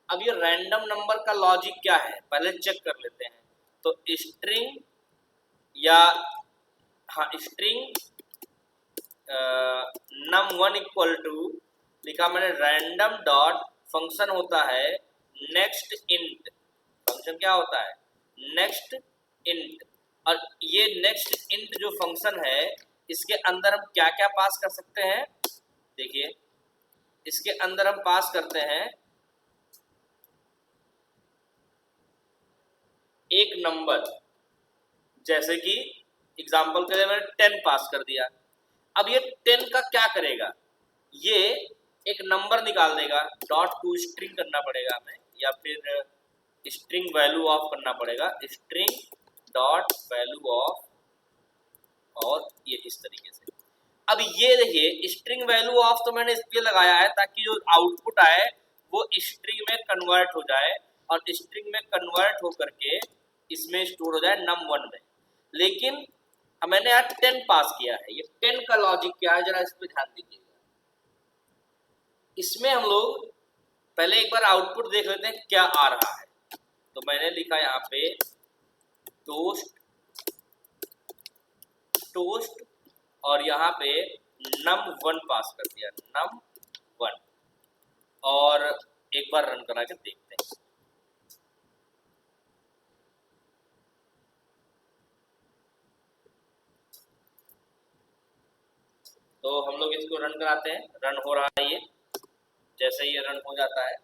अब ये रैंडम नंबर का लॉजिक क्या है पहले चेक कर लेते हैं। तो स्ट्रिंग या हाँ स्ट्रिंग num1 इक्वल टू लिखा मैंने रैंडम डॉट फंक्शन होता है नेक्स्ट इंट। फंक्शन क्या होता है, नेक्स्ट इंट। और ये नेक्स्ट इंट जो फंक्शन है इसके अंदर हम क्या क्या पास कर सकते हैं, देखिए इसके अंदर हम पास करते हैं एक नंबर, जैसे कि एग्जांपल के लिए मैंने 10 पास कर दिया। अब ये 10 का क्या करेगा, ये एक नंबर निकाल देगा, डॉट टू स्ट्रिंग करना पड़ेगा हमें या फिर स्ट्रिंग वैल्यू ऑफ करना पड़ेगा, स्ट्रिंग डॉट वैल्यू ऑफ, और ये इस तरीके से। अब ये देखिए स्ट्रिंग वैल्यू ऑफ तो मैंने इसलिए लगाया है ताकि जो आउटपुट आए वो स्ट्रिंग में कन्वर्ट हो जाए और स्ट्रिंग में कन्वर्ट होकर के इसमें स्टोर हो जाए num1 में। लेकिन मैंने यहाँ 10 पास किया है, ये 10 का लॉजिक क्या है जरा इस पर ध्यान दीजिएगा। इसमें हम लोग पहले एक बार आउटपुट देख लेते हैं क्या आ रहा है। तो मैंने लिखा यहाँ पे टोस्ट टोस्ट और यहाँ पे num1 पास कर दिया, num1, और एक बार रन करा के देखते हैं। तो हम लोग इसको रन कराते हैं, रन हो रहा है ये। जैसे ये रन हो जाता है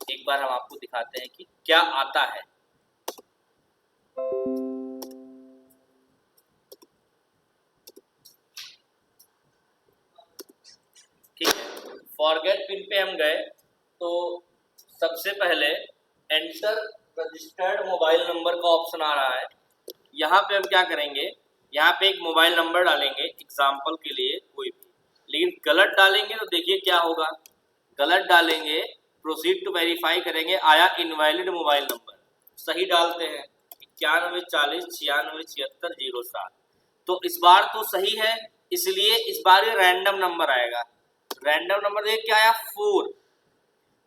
एक बार हम आपको दिखाते हैं कि क्या आता है। ठीक है, फॉरगेट पिन पे हम गए तो सबसे पहले एंटर रजिस्टर्ड मोबाइल नंबर का ऑप्शन आ रहा है। यहाँ पे हम क्या करेंगे, यहाँ पे एक मोबाइल नंबर डालेंगे एग्जाम्पल के लिए कोई भी। लेकिन गलत डालेंगे तो देखिए क्या होगा, गलत डालेंगे प्रोसीड टू वेरीफाई करेंगे, आया इनवैलिड मोबाइल नंबर। सही डालते हैं 9140967607, तो इस बार तो सही है, इसलिए इस बार ये रैंडम नंबर आएगा। रैंडम नंबर देखिए क्या आया 4,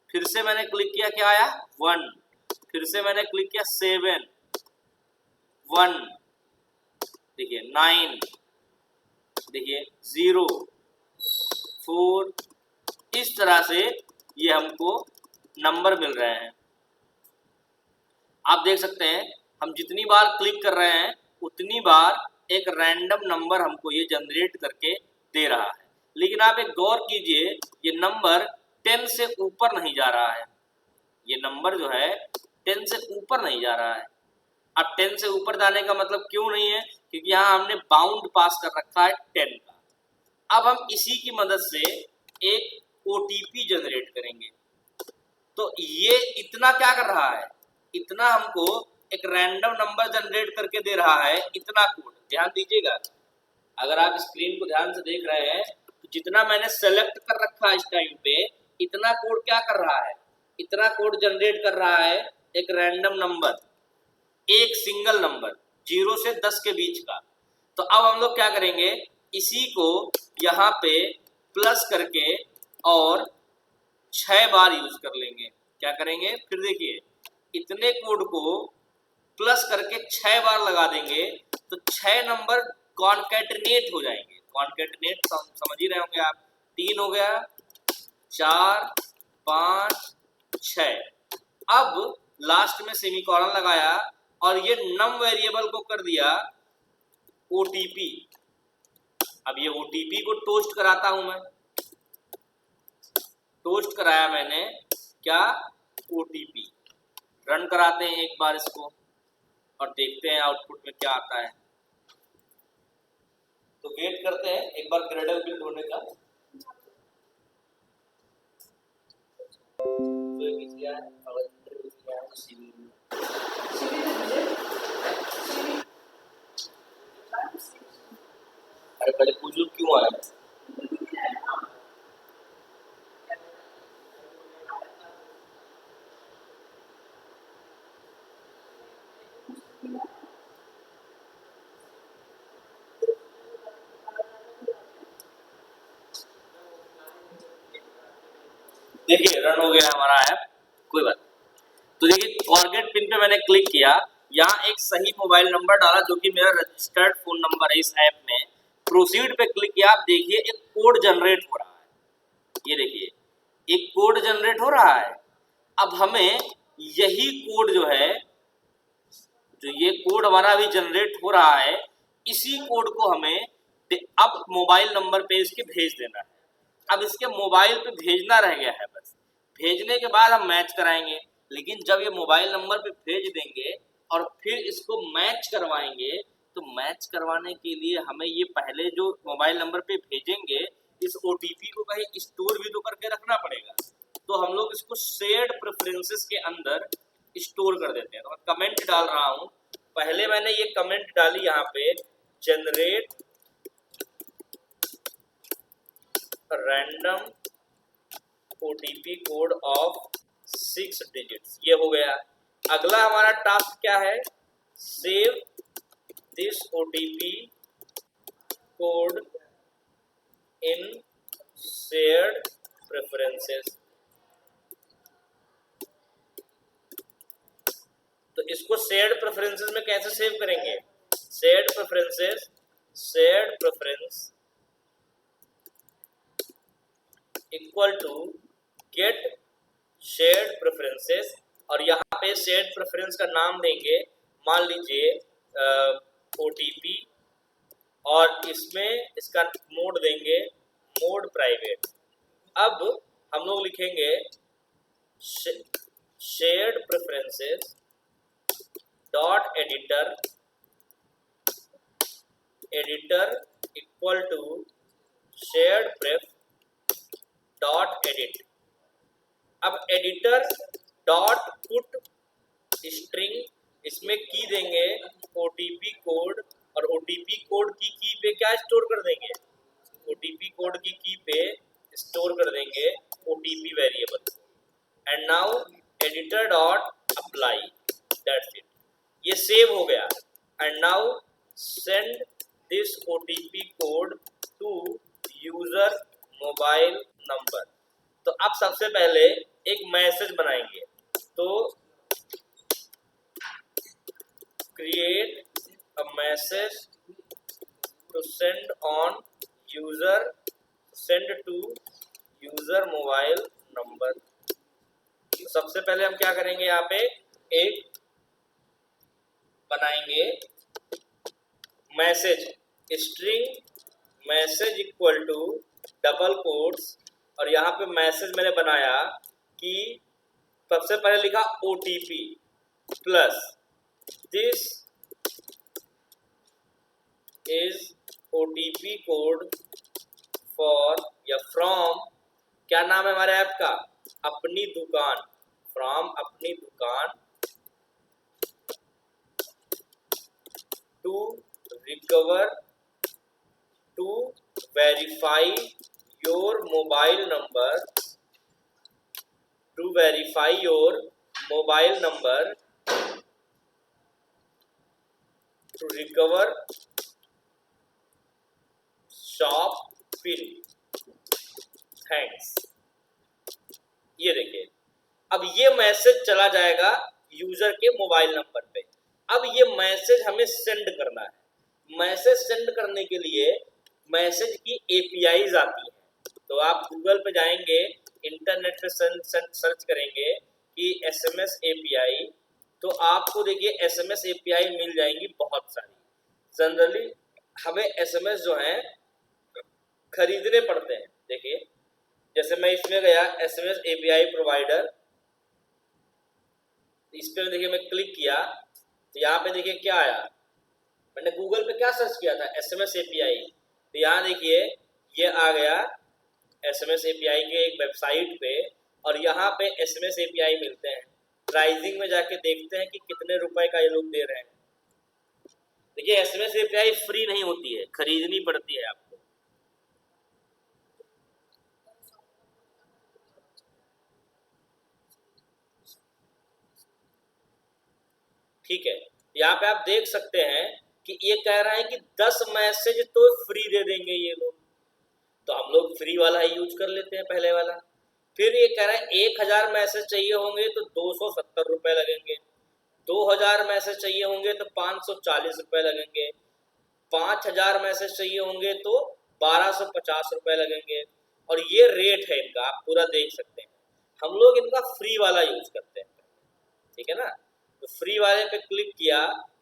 फिर से मैंने क्लिक किया क्या आया 1, फिर से मैंने क्लिक किया 7 1, देखिए 9, देखिए 0 4, इस तरह से ये हमको नंबर मिल रहे हैं। आप देख सकते हैं हम जितनी बार क्लिक कर रहे हैं उतनी बार एक रैंडम नंबर हमको ये जनरेट करके दे रहा है। लेकिन आप एक गौर कीजिए, ये नंबर 10 से ऊपर नहीं जा रहा है, ये नंबर जो है 10 से ऊपर नहीं जा रहा है। अब 10 से ऊपर जाने का मतलब क्यों नहीं है, क्योंकि यहाँ हमने बाउंड पास कर रखा है 10 का। अब हम इसी की मदद से एक OTP जनरेट करेंगे। तो ये इतना क्या कर रहा है, इतना हमको एक रैंडम नंबर जनरेट करके दे रहा है, इतना कोड। ध्यान दीजिएगा, अगर आप स्क्रीन को ध्यान से देख रहे हैं तो जितना मैंने सेलेक्ट कर रखा है इस टाइम पे, इतना कोड क्या कर रहा है, इतना कोड जनरेट कर रहा है एक रैंडम नंबर, एक सिंगल नंबर 0 से 10 के बीच का। तो अब हम लोग क्या करेंगे, इसी को यहाँ पे प्लस करके और 6 बार यूज कर लेंगे। क्या करेंगे, फिर देखिए इतने कोड को प्लस करके 6 बार लगा देंगे तो 6 नंबर कॉन्कैटिनेट हो जाएंगे। कॉन्कैटिनेट समझ ही रहे होंगे आप, 3 हो गया, 4 5 6, अब लास्ट में सेमीकोलन लगाया और ये नम वेरिएबल को कर दिया OTP। अब ये OTP को टोस्ट कराता हूं मैं, टोस्ट कराया मैंने क्या, OTP। रन कराते हैं एक बार इसको और देखते हैं आउटपुट में क्या आता है। तो वेट करते हैं एक बार ग्रेडल बिल्ड होने का। अरे पहले पूछ लो क्यों आया। देखिए रन हो गया हमारा ऐप, कोई बात। तो देखिए फॉरगेट पिन पे मैंने क्लिक किया, यहाँ एक सही मोबाइल नंबर डाला जो कि मेरा रजिस्टर्ड फोन नंबर है इस ऐप में। प्रोसीड पे क्लिक किया, आप देखिए एक कोड जनरेट हो रहा है, ये देखिए एक कोड जनरेट हो रहा है। अब हमें यही कोड जो है, जो ये कोड हमारा अभी जनरेट हो रहा है, इसी कोड को हमें अब मोबाइल नंबर पे इसके भेज देना है। अब इसके मोबाइल पे भेजना रह गया है, बस भेजने के बाद हम मैच कराएंगे। लेकिन जब ये मोबाइल नंबर पे भेज देंगे और फिर इसको मैच करवाएंगे, तो मैच करवाने के लिए हमें ये पहले जो मोबाइल नंबर पे भेजेंगे इस OTP को कहीं स्टोर भी तो करके रखना पड़ेगा। तो हम लोग इसको शेयर्ड प्रेफरेंसेस के अंदर स्टोर कर देते हैं। तो मैं कमेंट डाल रहा हूँ, पहले मैंने ये कमेंट डाली यहाँ पे, generate random OTP code of 6 digits, ये हो गया। अगला हमारा टास्क क्या है, save this OTP code in shared preferences. तो इसको शेयर्ड प्रेफरेंसेस में कैसे सेव करेंगे, shared preferences, shared preference equal to get shared preferences, और यहाँ पे शेयर्ड प्रेफरेंस का नाम देंगे, मान लीजिए OTP, और इसमें इसका मोड देंगे मोड प्राइवेट। अब हम लोग लिखेंगे shared preferences dot editor, editor equal to shared pref dot edit. अब एडिटर डॉट पुट स्ट्रिंग, इसमें की देंगे OTP कोड, और OTP कोड की पे क्या स्टोर कर देंगे, ओटीपी कोड की की पे स्टोर कर देंगे OTP variable and now editor dot apply, that's it, ये सेव हो गया। And now send this OTP code to user mobile number. तो अब सबसे पहले एक मैसेज बनाएंगे, तो create a message to send on user, send to user mobile number. सबसे पहले हम क्या करेंगे, यहाँ पे एक बनाएंगे message, string message equal to double quotes, और यहाँ पे मैसेज मैंने बनाया कि सबसे पहले लिखा OTP plus this is OTP code for या फ्रॉम, क्या नाम है हमारे ऐप का, अपनी दुकान, फ्रॉम अपनी दुकान to recover to verify your mobile number, to verify your mobile number to recover shop pin, thanks. ये देखिए अब ये मैसेज चला जाएगा यूजर के मोबाइल नंबर पे। अब ये मैसेज हमें सेंड करना है। मैसेज सेंड करने के लिए मैसेज की एपीआईज आती है, तो आप गूगल पे जाएंगे, इंटरनेट पे सर्च करेंगे कि एसएमएस एपीआई, तो आपको देखिए एसएमएस एपीआई मिल जाएंगी बहुत सारी। जनरली हमें एसएमएस जो है खरीदने पड़ते हैं। देखिए जैसे मैं इसमें गया एसएमएस एपीआई प्रोवाइडर, इस पे देखिए मैं क्लिक किया तो यहाँ पे देखिए क्या आया, मैंने गूगल पे क्या सर्च किया था, एसएमएस एपीआई, तो यहाँ देखिए ये आ गया एसएमएस एपीआई के एक वेबसाइट पे, और यहाँ पे एसएमएस एपीआई मिलते हैं। प्राइसिंग में जाके देखते हैं कि कितने रुपए का ये लोग दे रहे हैं। देखिए एसएमएस एपीआई फ्री नहीं होती है, खरीदनी पड़ती है आपको। ठीक है, यहाँ पे आप देख सकते हैं कि ये कह रहा है कि 10 मैसेज तो फ्री दे देंगे ये लोग, तो हम लोग फ्री वाला ही यूज कर लेते हैं पहले वाला। फिर ये कह रहा है 1000 मैसेज चाहिए होंगे तो 270 रुपए लगेंगे, 2000 मैसेज चाहिए होंगे तो 540 रुपए लगेंगे, 5000 मैसेज चाहिए होंगे तो 1250 रुपए लगेंगे, और ये रेट है इनका, आप पूरा देख सकते हैं। हम लोग इनका फ्री वाला यूज करते हैं, ठीक है ना। तो फ्री वाले पे क्लिक किया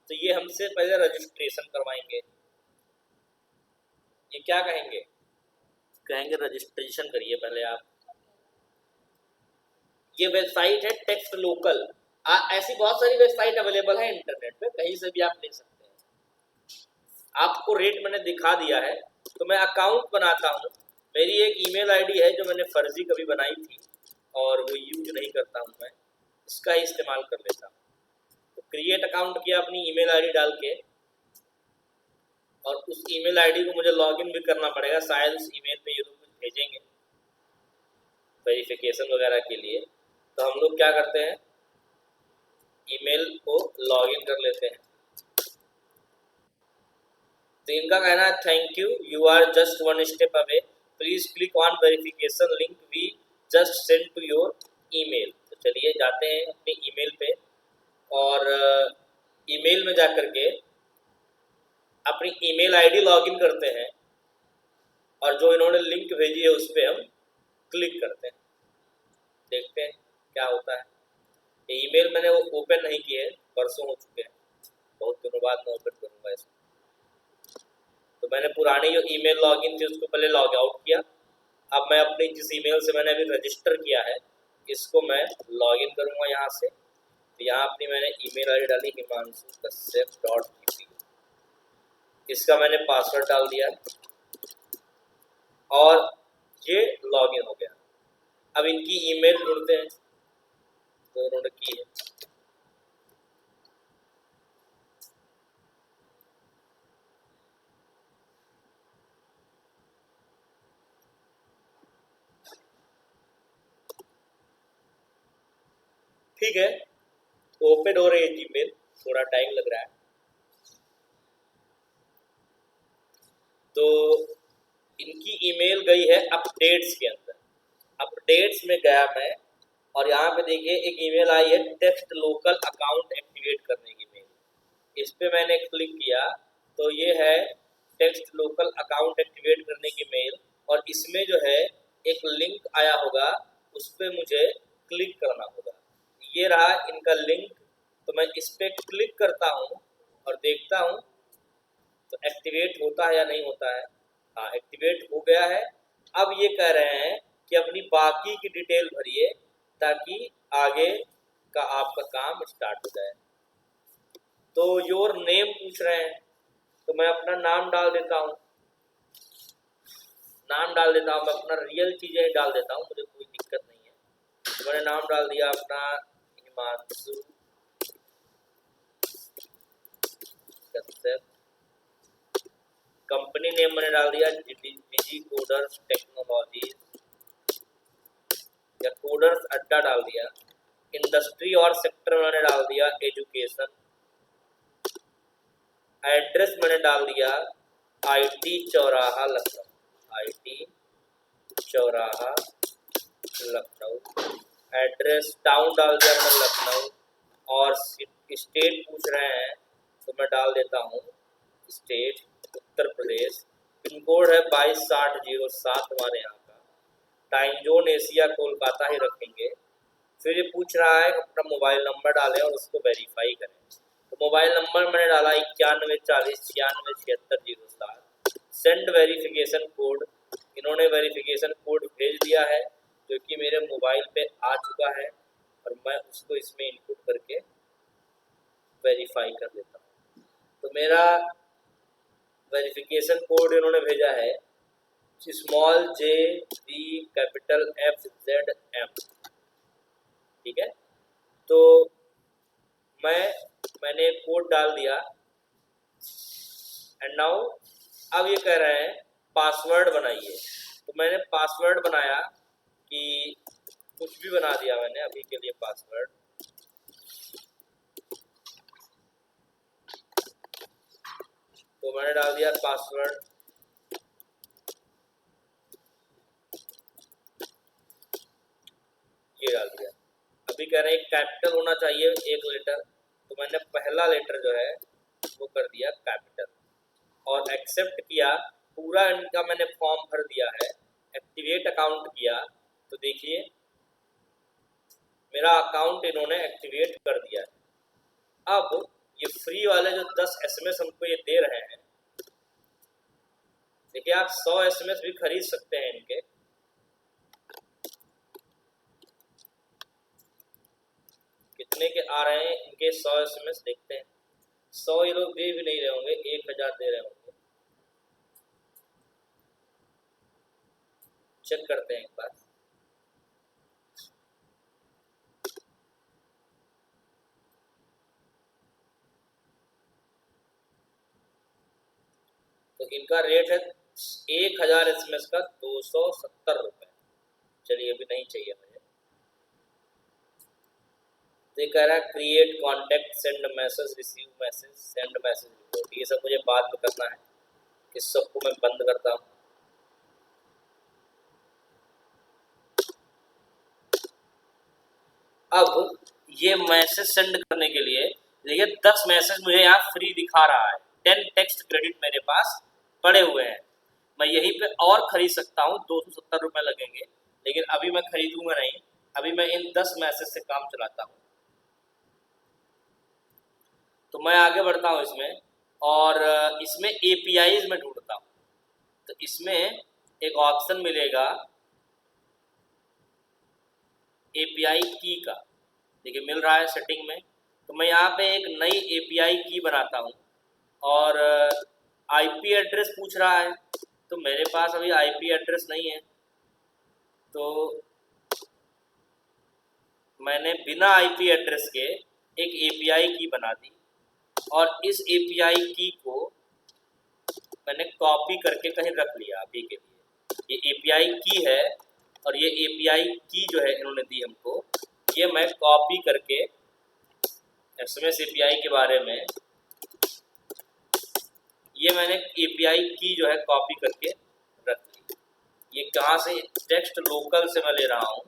तो ये हमसे पहले रजिस्ट्रेशन करवाएंगे। ये क्या कहेंगे, कहेंगे रजिस्ट्रेशन करिए पहले आप। ये वेबसाइट है टेक्स्ट लोकल, ऐसी बहुत सारी वेबसाइट अवेलेबल है इंटरनेट पे, कहीं से भी आप ले सकते हैं। आपको रेट मैंने दिखा दिया है, तो मैं अकाउंट बनाता हूँ। मेरी एक ईमेल आईडी है जो मैंने फर्जी कभी बनाई थी और वो यूज नहीं करता हूँ, मैं इसका ही इस्तेमाल कर लेता हूँ। तो क्रिएट अकाउंट किया अपनी ईमेल आईडी डाल के, और उस ईमेल आईडी को मुझे लॉगिन भी करना पड़ेगा, शायद उस ईमेल पे ये लोग कुछ भेजेंगे वेरिफिकेशन वगैरह के लिए। तो हम लोग क्या करते हैं, ईमेल को लॉगिन कर लेते हैं। तो इनका कहना है thank you, you are just one step away, please click on verification link we just send to your email. तो चलिए जाते हैं अपनी ईमेल पे, और ईमेल में जाकर के अपनी ईमेल आईडी लॉगिन करते हैं, और जो इन्होंने लिंक भेजी है उस पर हम क्लिक करते हैं, देखते हैं क्या होता है। ये ईमेल मैंने वो ओपन नहीं किए, परसों हो चुके हैं, बहुत दिनों बाद मैं ओपन करूँगा इसको। तो मैंने पुरानी जो ईमेल लॉगिन थी उसको पहले लॉग आउट किया। अब मैं अपनी जिस ईमेल से मैंने अभी रजिस्टर किया है इसको मैं लॉगिन करूँगा यहाँ से। तो यहाँ अपनी मैंने ईमेल आईडी डाली himanshu.kashyap.gp, इसका मैंने पासवर्ड डाल दिया और ये लॉगिन हो गया। अब इनकी ईमेल ढूंढते हैं, तो उन्होंने की है। ठीक है, ओपन हो रही है जीमेल, थोड़ा टाइम लग रहा है। तो इनकी ईमेल गई है अपडेट्स के अंदर। अपडेट्स में गया मैं और यहाँ पे देखिए एक ईमेल आई है टेक्स्ट लोकल अकाउंट एक्टिवेट करने की मेल। इस पे मैंने क्लिक किया तो ये है टेक्स्ट लोकल अकाउंट एक्टिवेट करने की मेल, और इसमें जो है एक लिंक आया होगा, उस पर मुझे क्लिक करना होगा। ये रहा इनका लिंक, तो मैं इस पर क्लिक करता हूँ और देखता हूँ तो एक्टिवेट होता है या नहीं होता है। हाँ, एक्टिवेट हो गया है। अब ये कह रहे हैं कि अपनी बाकी की डिटेल भरिए ताकि आगे का आपका काम स्टार्ट हो जाए। तो योर नेम पूछ रहे हैं, तो मैं अपना नाम डाल देता हूँ। नाम डाल देता हूँ, मैं अपना रियल चीज़ें डाल देता हूँ, मुझे कोई दिक्कत नहीं है। तो मैंने नाम डाल दिया अपना हिमांशु कश्यप। कंपनी नेम मैंने डाल दिया डिजी कोडर्स टेक्नोलॉजीज या कोडर्स अड्डा डाल दिया। इंडस्ट्री और सेक्टर मैंने डाल दिया एजुकेशन। एड्रेस मैंने डाल दिया आईटी चौराहा लखनऊ, आईटी चौराहा लखनऊ। एड्रेस टाउन डाल दिया मैंने लखनऊ, और स्टेट पूछ रहे हैं तो मैं डाल देता हूँ state Uttar Pradesh. Pin code है 226007 हमारे यहाँ का। टाइम जोन एशिया कोलकाता ही रखेंगे। फिर ये पूछ रहा है अपना मोबाइल नंबर डालें और उसको वेरीफाई करें। तो मोबाइल नंबर मैंने डाला 9140966007। सेंड वेरिफिकेशन कोड, इन्होंने वेरिफिकेशन कोड भेज दिया है जो कि मेरे मोबाइल पे आ चुका है, और मैं उसको इसमें इनपुट करके वेरीफाई कर देता हूँ। तो मेरा वेरिफिकेशन कोड इन्होंने भेजा है small J B capital FZM, ठीक है। तो मैंने कोड डाल दिया एंड नाउ अब ये कह रहे हैं पासवर्ड बनाइए। तो मैंने पासवर्ड बनाया कि कुछ भी बना दिया मैंने अभी के लिए पासवर्ड। तो मैंने डाल दिया पासवर्ड, ये डाल दिया। अभी कह रहे हैं कैपिटल होना चाहिए एक लेटर, तो मैंने पहला लेटर जो है वो कर दिया कैपिटल और एक्सेप्ट किया। पूरा इनका मैंने फॉर्म भर दिया है, एक्टिवेट अकाउंट किया। तो देखिए मेरा अकाउंट इन्होंने एक्टिवेट कर दिया है। अब ये फ्री वाले जो 10 SMS हमको ये दे रहे हैं, देखिए आप 100 SMS भी खरीद सकते हैं इनके। कितने के आ रहे हैं इनके 100 SMS देखते हैं। 100 ये लोग दे भी नहीं रहे होंगे, 1000 दे रहे होंगे। चेक करते हैं एक बार। तो इनका रेट है 1000 SMS का 270 रुपये। चलिए अभी नहीं चाहिए मुझे। तो ये कह रहा है create contact, send message, receive message, send message report, ये सब मुझे बाद में करना है। इस सबको मैं बंद करता हूँ। अब ये मैसेज सेंड करने के लिए देखिए 10 मैसेज मुझे यहाँ फ्री दिखा रहा है। 10 टेक्स्ट क्रेडिट मेरे पास पड़े हुए हैं। मैं यहीं पे और खरीद सकता हूँ, 270 रुपये लगेंगे, लेकिन अभी मैं खरीदूंगा नहीं। अभी मैं इन 10 मैसेज से काम चलाता हूँ। तो मैं आगे बढ़ता हूँ इसमें, और इसमें APIs में ढूंढता हूँ। तो इसमें एक ऑप्शन मिलेगा API की का, देखिए मिल रहा है सेटिंग में। तो मैं यहाँ पे एक नई API की बनाता हूँ, और IP एड्रेस पूछ रहा है। तो मेरे पास अभी IP एड्रेस नहीं है, तो मैंने बिना IP एड्रेस के एक API की बना दी, और इस API की को मैंने कॉपी करके कहीं रख लिया अभी के लिए। ये API की है, और ये API की जो है इन्होंने दी हमको, ये मैं कॉपी करके SMS API के बारे में, ये मैंने API की जो है कॉपी करके रख ली। ये कहाँ से, टेक्स्ट लोकल से मैं ले रहा हूँ,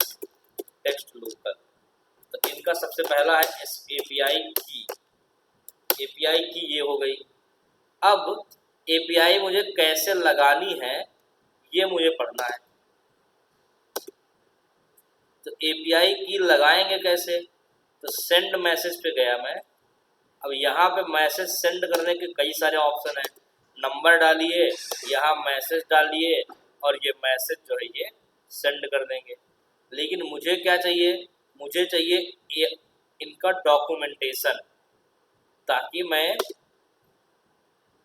टेक्स्ट लोकल। तो इनका सबसे पहला है API की, API की ये हो गई। अब API मुझे कैसे लगानी है ये मुझे पढ़ना है। तो API की लगाएंगे कैसे, तो सेंड मैसेज पे गया मैं। अब यहाँ पे मैसेज सेंड करने के कई सारे ऑप्शन हैं, नंबर डालिए, यहाँ मैसेज डालिए और ये मैसेज जो है ये सेंड कर देंगे। लेकिन मुझे क्या चाहिए, मुझे चाहिए इनका डॉक्यूमेंटेशन, ताकि मैं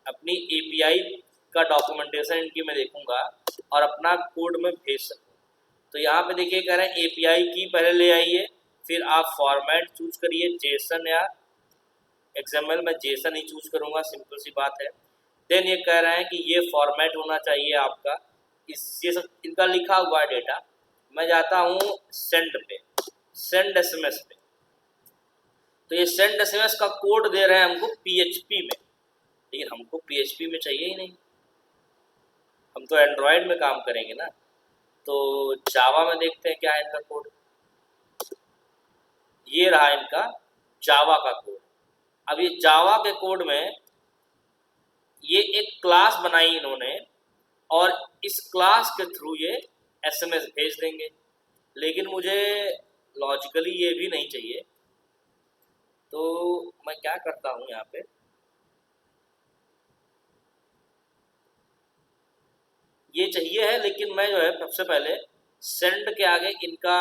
अपनी API का डॉक्यूमेंटेशन इनकी मैं देखूंगा और अपना कोड में भेज सकूँ। तो यहाँ पे देखिए कह रहे हैं API की पहले ले आइए, फिर आप फॉर्मेट चूज करिए, जेसन या XML, में जेसन ही चूज करूँगा, सिंपल सी बात है। देन ये कह रहे हैं कि ये फॉर्मेट होना चाहिए आपका, ये सब इनका लिखा हुआ है डेटा। मैं जाता हूँ सेंड पे, सेंड SMS पे। तो ये सेंड SMS का कोड दे रहे हैं हमको PHP में, लेकिन हमको PHP में चाहिए ही नहीं, हम तो एंड्रॉयड में काम करेंगे ना। तो जावा में देखते हैं क्या है इनका कोड। ये रहा इनका जावा का कोड। अब ये जावा के कोड में ये एक क्लास बनाई इन्होंने और इस क्लास के थ्रू ये SMS भेज देंगे। लेकिन मुझे लॉजिकली ये भी नहीं चाहिए, तो मैं क्या करता हूँ यहाँ पे, ये चाहिए है लेकिन मैं जो है सबसे पहले सेंड के आगे इनका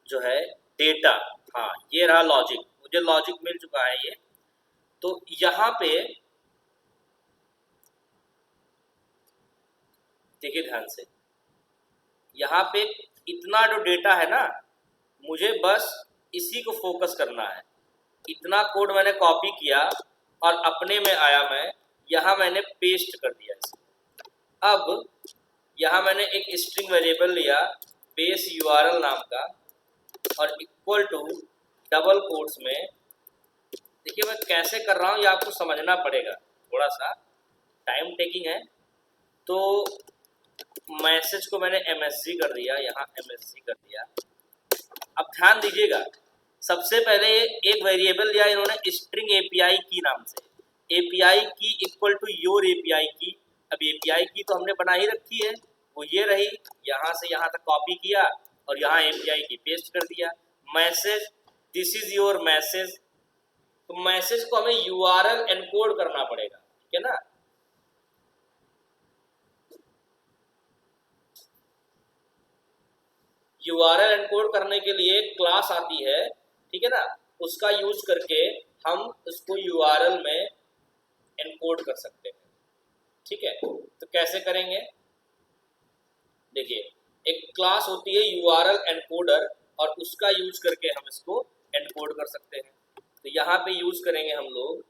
जो है डेटा, हाँ ये रहा लॉजिक, मुझे लॉजिक मिल चुका है ये। तो यहाँ पे देखिए ध्यान से, यहाँ पे इतना जो डेटा है ना, मुझे बस इसी को फोकस करना है। इतना कोड मैंने कॉपी किया और अपने में आया, मैं यहाँ मैंने पेस्ट कर दिया इसे। अब यहाँ मैंने एक स्ट्रिंग वेरिएबल लिया बेस URL नाम का और इक्वल टू डबल कोट्स में, देखिए मैं कैसे कर रहा हूँ ये आपको समझना पड़ेगा, थोड़ा सा टाइम टेकिंग है। तो मैसेज को मैंने MSG कर दिया, यहाँ MSG कर दिया। अब ध्यान दीजिएगा, सबसे पहले एक वेरिएबल लिया इन्होंने स्ट्रिंग API की नाम से, API की इक्वल टू योर API की। अब API की तो हमने बना ही रखी है, वो ये रही, यहाँ से यहाँ तक कॉपी किया और यहाँ API की पेस्ट कर दिया। Message, this is your message. तो मैसेज को हमें URL एनकोड करना पड़ेगा, ठीक है ना। URL एनकोड करने के लिए क्लास आती है, ठीक है ना, उसका यूज करके हम उसको URL में एनकोड कर सकते हैं, ठीक है। तो कैसे करेंगे, देखिए एक क्लास होती है URL एनकोडर और उसका यूज करके हम इसको एनकोड कर सकते हैं। तो यहाँ पे यूज करेंगे हम लोग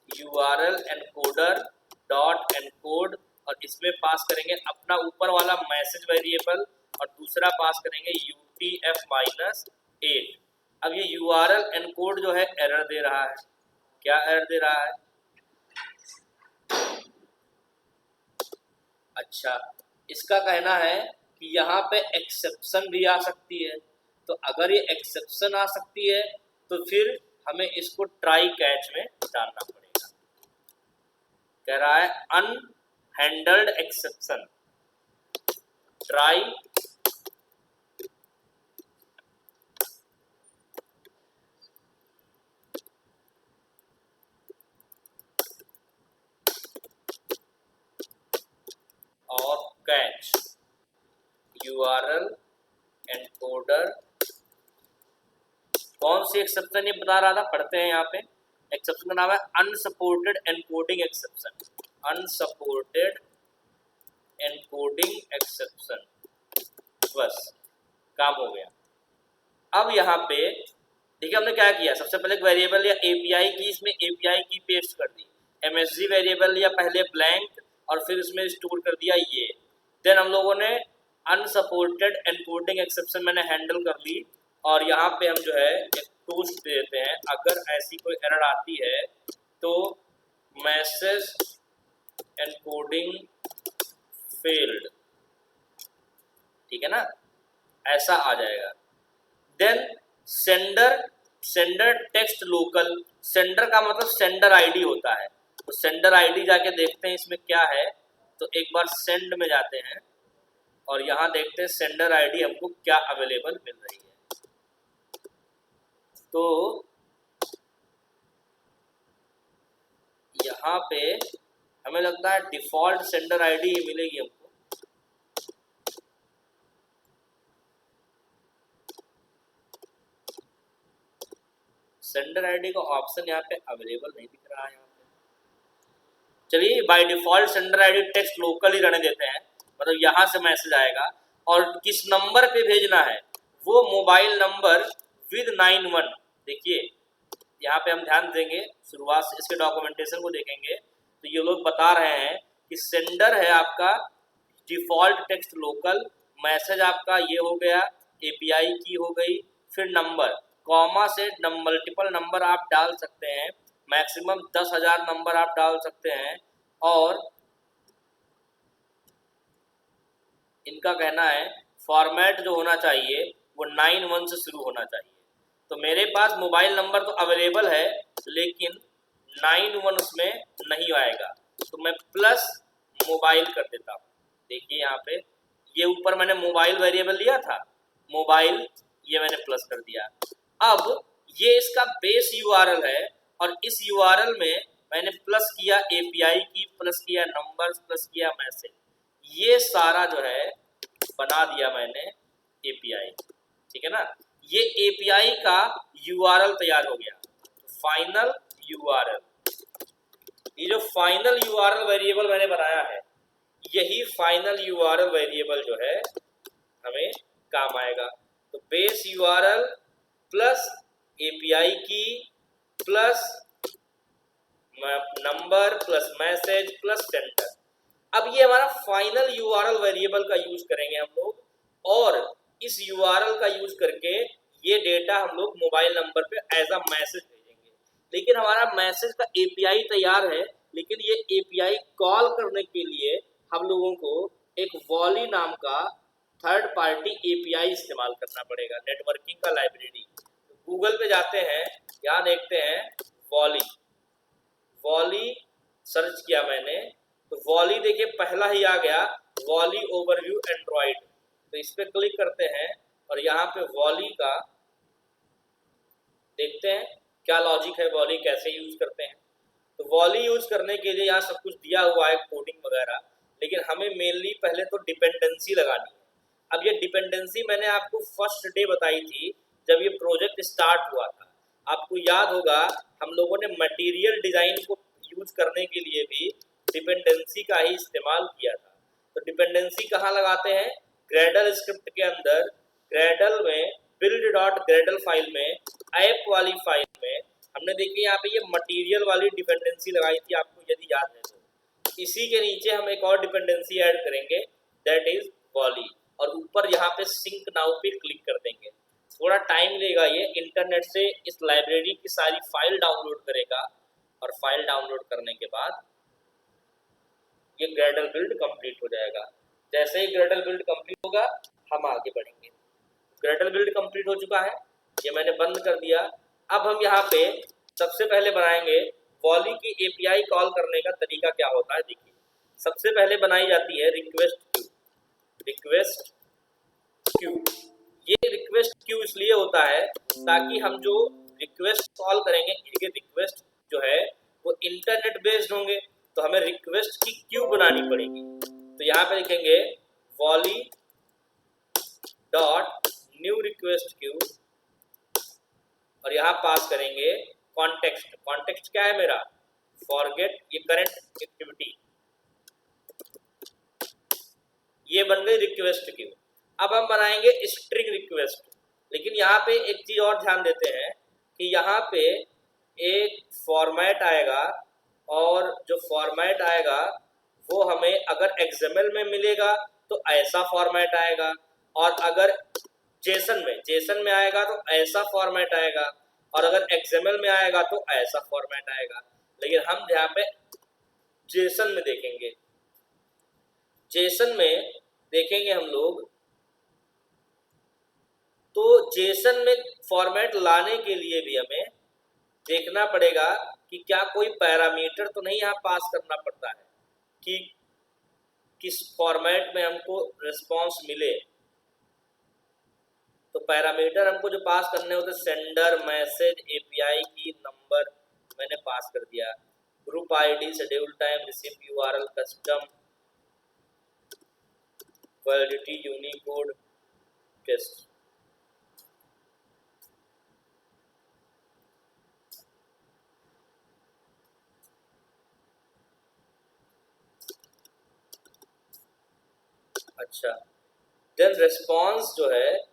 URL एनकोडर डॉट एनकोड और इसमें पास करेंगे अपना ऊपर वाला मैसेज वेरिएबल और दूसरा पास करेंगे UTF-8। अब ये URL एनकोड जो है एरर दे रहा है, क्या एरर दे रहा है, अच्छा इसका कहना है कि यहाँ पे एक्सेप्शन भी आ सकती है। तो अगर ये एक्सेप्शन आ सकती है तो फिर हमें इसको ट्राई कैच में डालना पड़ेगा। कह रहा है अनहैंडल्ड एक्सेप्शन, ट्राई और कैच URL एनकोडर। कौन सी एक्सेप्शन ये बता रहा था, पढ़ते हैं यहाँ पे। एक्सेप्शन का नाम है unsupported encoding exception, unsupported encoding exception. बस काम हो गया। अब यहाँ पे देखिए हमने क्या किया, सबसे पहले एक वेरिएबल लिया API की, इसमें API की पेस्ट कर दी। MSG वेरिएबल लिया पहले ब्लैंक और फिर इसमें स्टोर कर दिया ये। देन हम लोगों ने अनसपोर्टेड एनकोडिंग एक्सेप्शन मैंने हैंडल कर ली, और यहाँ पे हम जो है एक टोस्ट दे देते हैं। अगर ऐसी कोई एरर आती है तो मैसेज एनकोडिंग फेल्ड, ठीक है ना, ऐसा आ जाएगा। Then sender text local, sender का मतलब सेंडर आईडी होता है, तो सेंडर आईडी जाके देखते हैं इसमें क्या है। तो एक बार सेंड में जाते हैं और यहाँ देखते हैं सेंडर आईडी हमको क्या अवेलेबल मिल रही है। तो यहाँ पे हमें लगता है डिफॉल्ट सेंडर आईडी ही मिलेगी हमको। सेंडर आईडी का ऑप्शन यहाँ पे अवेलेबल नहीं दिख रहा है। यहाँ पे चलिए by default sender ID text local ही रहने देते हैं, मतलब यहाँ से मैसेज आएगा और किस नंबर पे भेजना है, वो मोबाइल नंबर विद 91। देखिए यहाँ पे हम ध्यान देंगे, शुरुआत से इसके डॉक्यूमेंटेशन को देखेंगे तो ये लोग बता रहे हैं कि सेंडर है आपका डिफॉल्ट टेक्स्ट लोकल, मैसेज आपका ये हो गया, एपीआई की हो गई, फिर नंबर कॉमा से मल्टीपल नंबर आप डाल सकते हैं, मैक्सिमम 10,000 नंबर आप डाल सकते हैं, और इनका कहना है फॉर्मेट जो होना चाहिए वो 91 से शुरू होना चाहिए। तो मेरे पास मोबाइल नंबर तो अवेलेबल है लेकिन 91 उसमें नहीं आएगा, तो मैं प्लस मोबाइल कर देता हूँ। देखिए यहाँ पे ये ऊपर मैंने मोबाइल वेरिएबल लिया था, मोबाइल ये मैंने प्लस कर दिया। अब ये इसका बेस यूआरएल है और इस यूआरएल में मैंने प्लस किया एपीआई की, प्लस किया नंबर्स, प्लस किया मैसेज, ये सारा जो है बना दिया मैंने एपीआई, ठीक है ना। ये एपीआई का यूआरएल तैयार हो गया, फाइनल यूआरएल। ये जो फाइनल यूआरएल वेरिएबल मैंने बनाया है, यही फाइनल यूआरएल वेरिएबल जो है हमें काम आएगा। तो बेस यूआरएल प्लस एपीआई की plus number plus message plus sender. अब ये हमारा फाइनल यूआरएल वेरिएबल का यूज करेंगे हम लोग, और इस यूआरएल का यूज करके ये डेटा हम लोग मोबाइल नंबर पे एज अ मैसेज भेजेंगे। लेकिन हमारा मैसेज का एपीआई तैयार है, लेकिन ये एपीआई कॉल करने के लिए हम लोगों को एक वॉली नाम का थर्ड पार्टी एपीआई इस्तेमाल करना पड़ेगा, नेटवर्किंग का लाइब्रेरी। तो गूगल पे जाते हैं, यहाँ देखते हैं वॉली, वॉली सर्च किया मैंने तो वॉली देखिए पहला ही आ गया, वॉली ओवरव्यू एंड्रॉइड। तो इस पर क्लिक करते हैं और यहाँ पे वॉली का देखते हैं क्या लॉजिक है, वॉली कैसे यूज करते हैं। तो वॉली यूज करने के लिए यहाँ सब कुछ दिया हुआ है, कोडिंग वगैरह, लेकिन हमें मेनली पहले तो डिपेंडेंसी लगानी है। अब ये डिपेंडेंसी मैंने आपको फर्स्ट डे बताई थी जब ये प्रोजेक्ट स्टार्ट हुआ था। आपको याद होगा हम लोगों ने मटेरियल डिजाइन को यूज करने के लिए भी डिपेंडेंसी का ही इस्तेमाल किया था। तो डिपेंडेंसी कहाँ लगाते हैं, ग्रेडल स्क्रिप्ट के अंदर, ग्रेडल में बिल्ड डॉट ग्रेडल फाइल में, ऐप वाली फाइल में हमने देखिए यहाँ पे ये मटेरियल वाली डिपेंडेंसी लगाई थी, आपको यदि याद है तो। इसी के नीचे हम एक और डिपेंडेंसी ऐड करेंगे, दैट इज वॉली, और ऊपर यहाँ पे सिंक नाउ पे क्लिक कर देंगे। थोड़ा टाइम लेगा, ये इंटरनेट से इस लाइब्रेरी की सारी फाइल डाउनलोड करेगा, और फाइल डाउनलोड करने के बाद ये ग्रेडल बिल्ड कंप्लीट हो जाएगा। जैसे ही ग्रेडल बिल्ड कंप्लीट होगा हम आगे बढ़ेंगे। ग्रेडल बिल्ड कंप्लीट हो चुका है, ये मैंने बंद कर दिया। अब हम यहाँ पे सबसे पहले बनाएंगे वॉली की एपीआई कॉल करने का तरीका क्या होता है। देखिए सबसे पहले बनाई जाती है रिक्वेस्ट क्यू, रिक्वेस्ट क्यू। ये रिक्वेस्ट क्यू इसलिए होता है ताकि हम जो रिक्वेस्ट कॉल करेंगे, ये रिक्वेस्ट जो है वो इंटरनेट बेस्ड होंगे, तो हमें रिक्वेस्ट की क्यू बनानी पड़ेगी। तो यहाँ पे लिखेंगे volley dot new request queue, और यहाँ पास करेंगे कॉन्टेक्स्ट। कॉन्टेक्स्ट क्या है मेरा, फॉरगेट ये करंट एक्टिविटी, ये बन गई रिक्वेस्ट क्यू। अब हम बनाएंगे स्ट्रिंग रिक्वेस्ट, लेकिन यहाँ पे एक चीज और ध्यान देते हैं कि यहाँ पे एक फॉर्मेट आएगा, और जो फॉर्मेट आएगा वो हमें अगर XML में मिलेगा तो ऐसा फॉर्मेट आएगा, और अगर जेसन में आएगा तो ऐसा फॉर्मेट आएगा, और अगर एक्सएमएल में आएगा तो ऐसा फॉर्मेट आएगा। लेकिन हम यहाँ पे जेसन में देखेंगे, जेसन में देखेंगे हम लोग, तो जेसन में फॉर्मेट लाने के लिए भी हमें देखना पड़ेगा कि क्या कोई पैरामीटर तो नहीं यहाँ पास करना पड़ता है कि किस फॉर्मेट में हमको रिस्पांस मिले। तो पैरामीटर हमको जो पास करने होते, sender, message, API key number मैंने पास कर दिया, group ID, schedule time, receipt URL, custom, validity, unicode, test. अच्छा, देन रिस्पांस जो है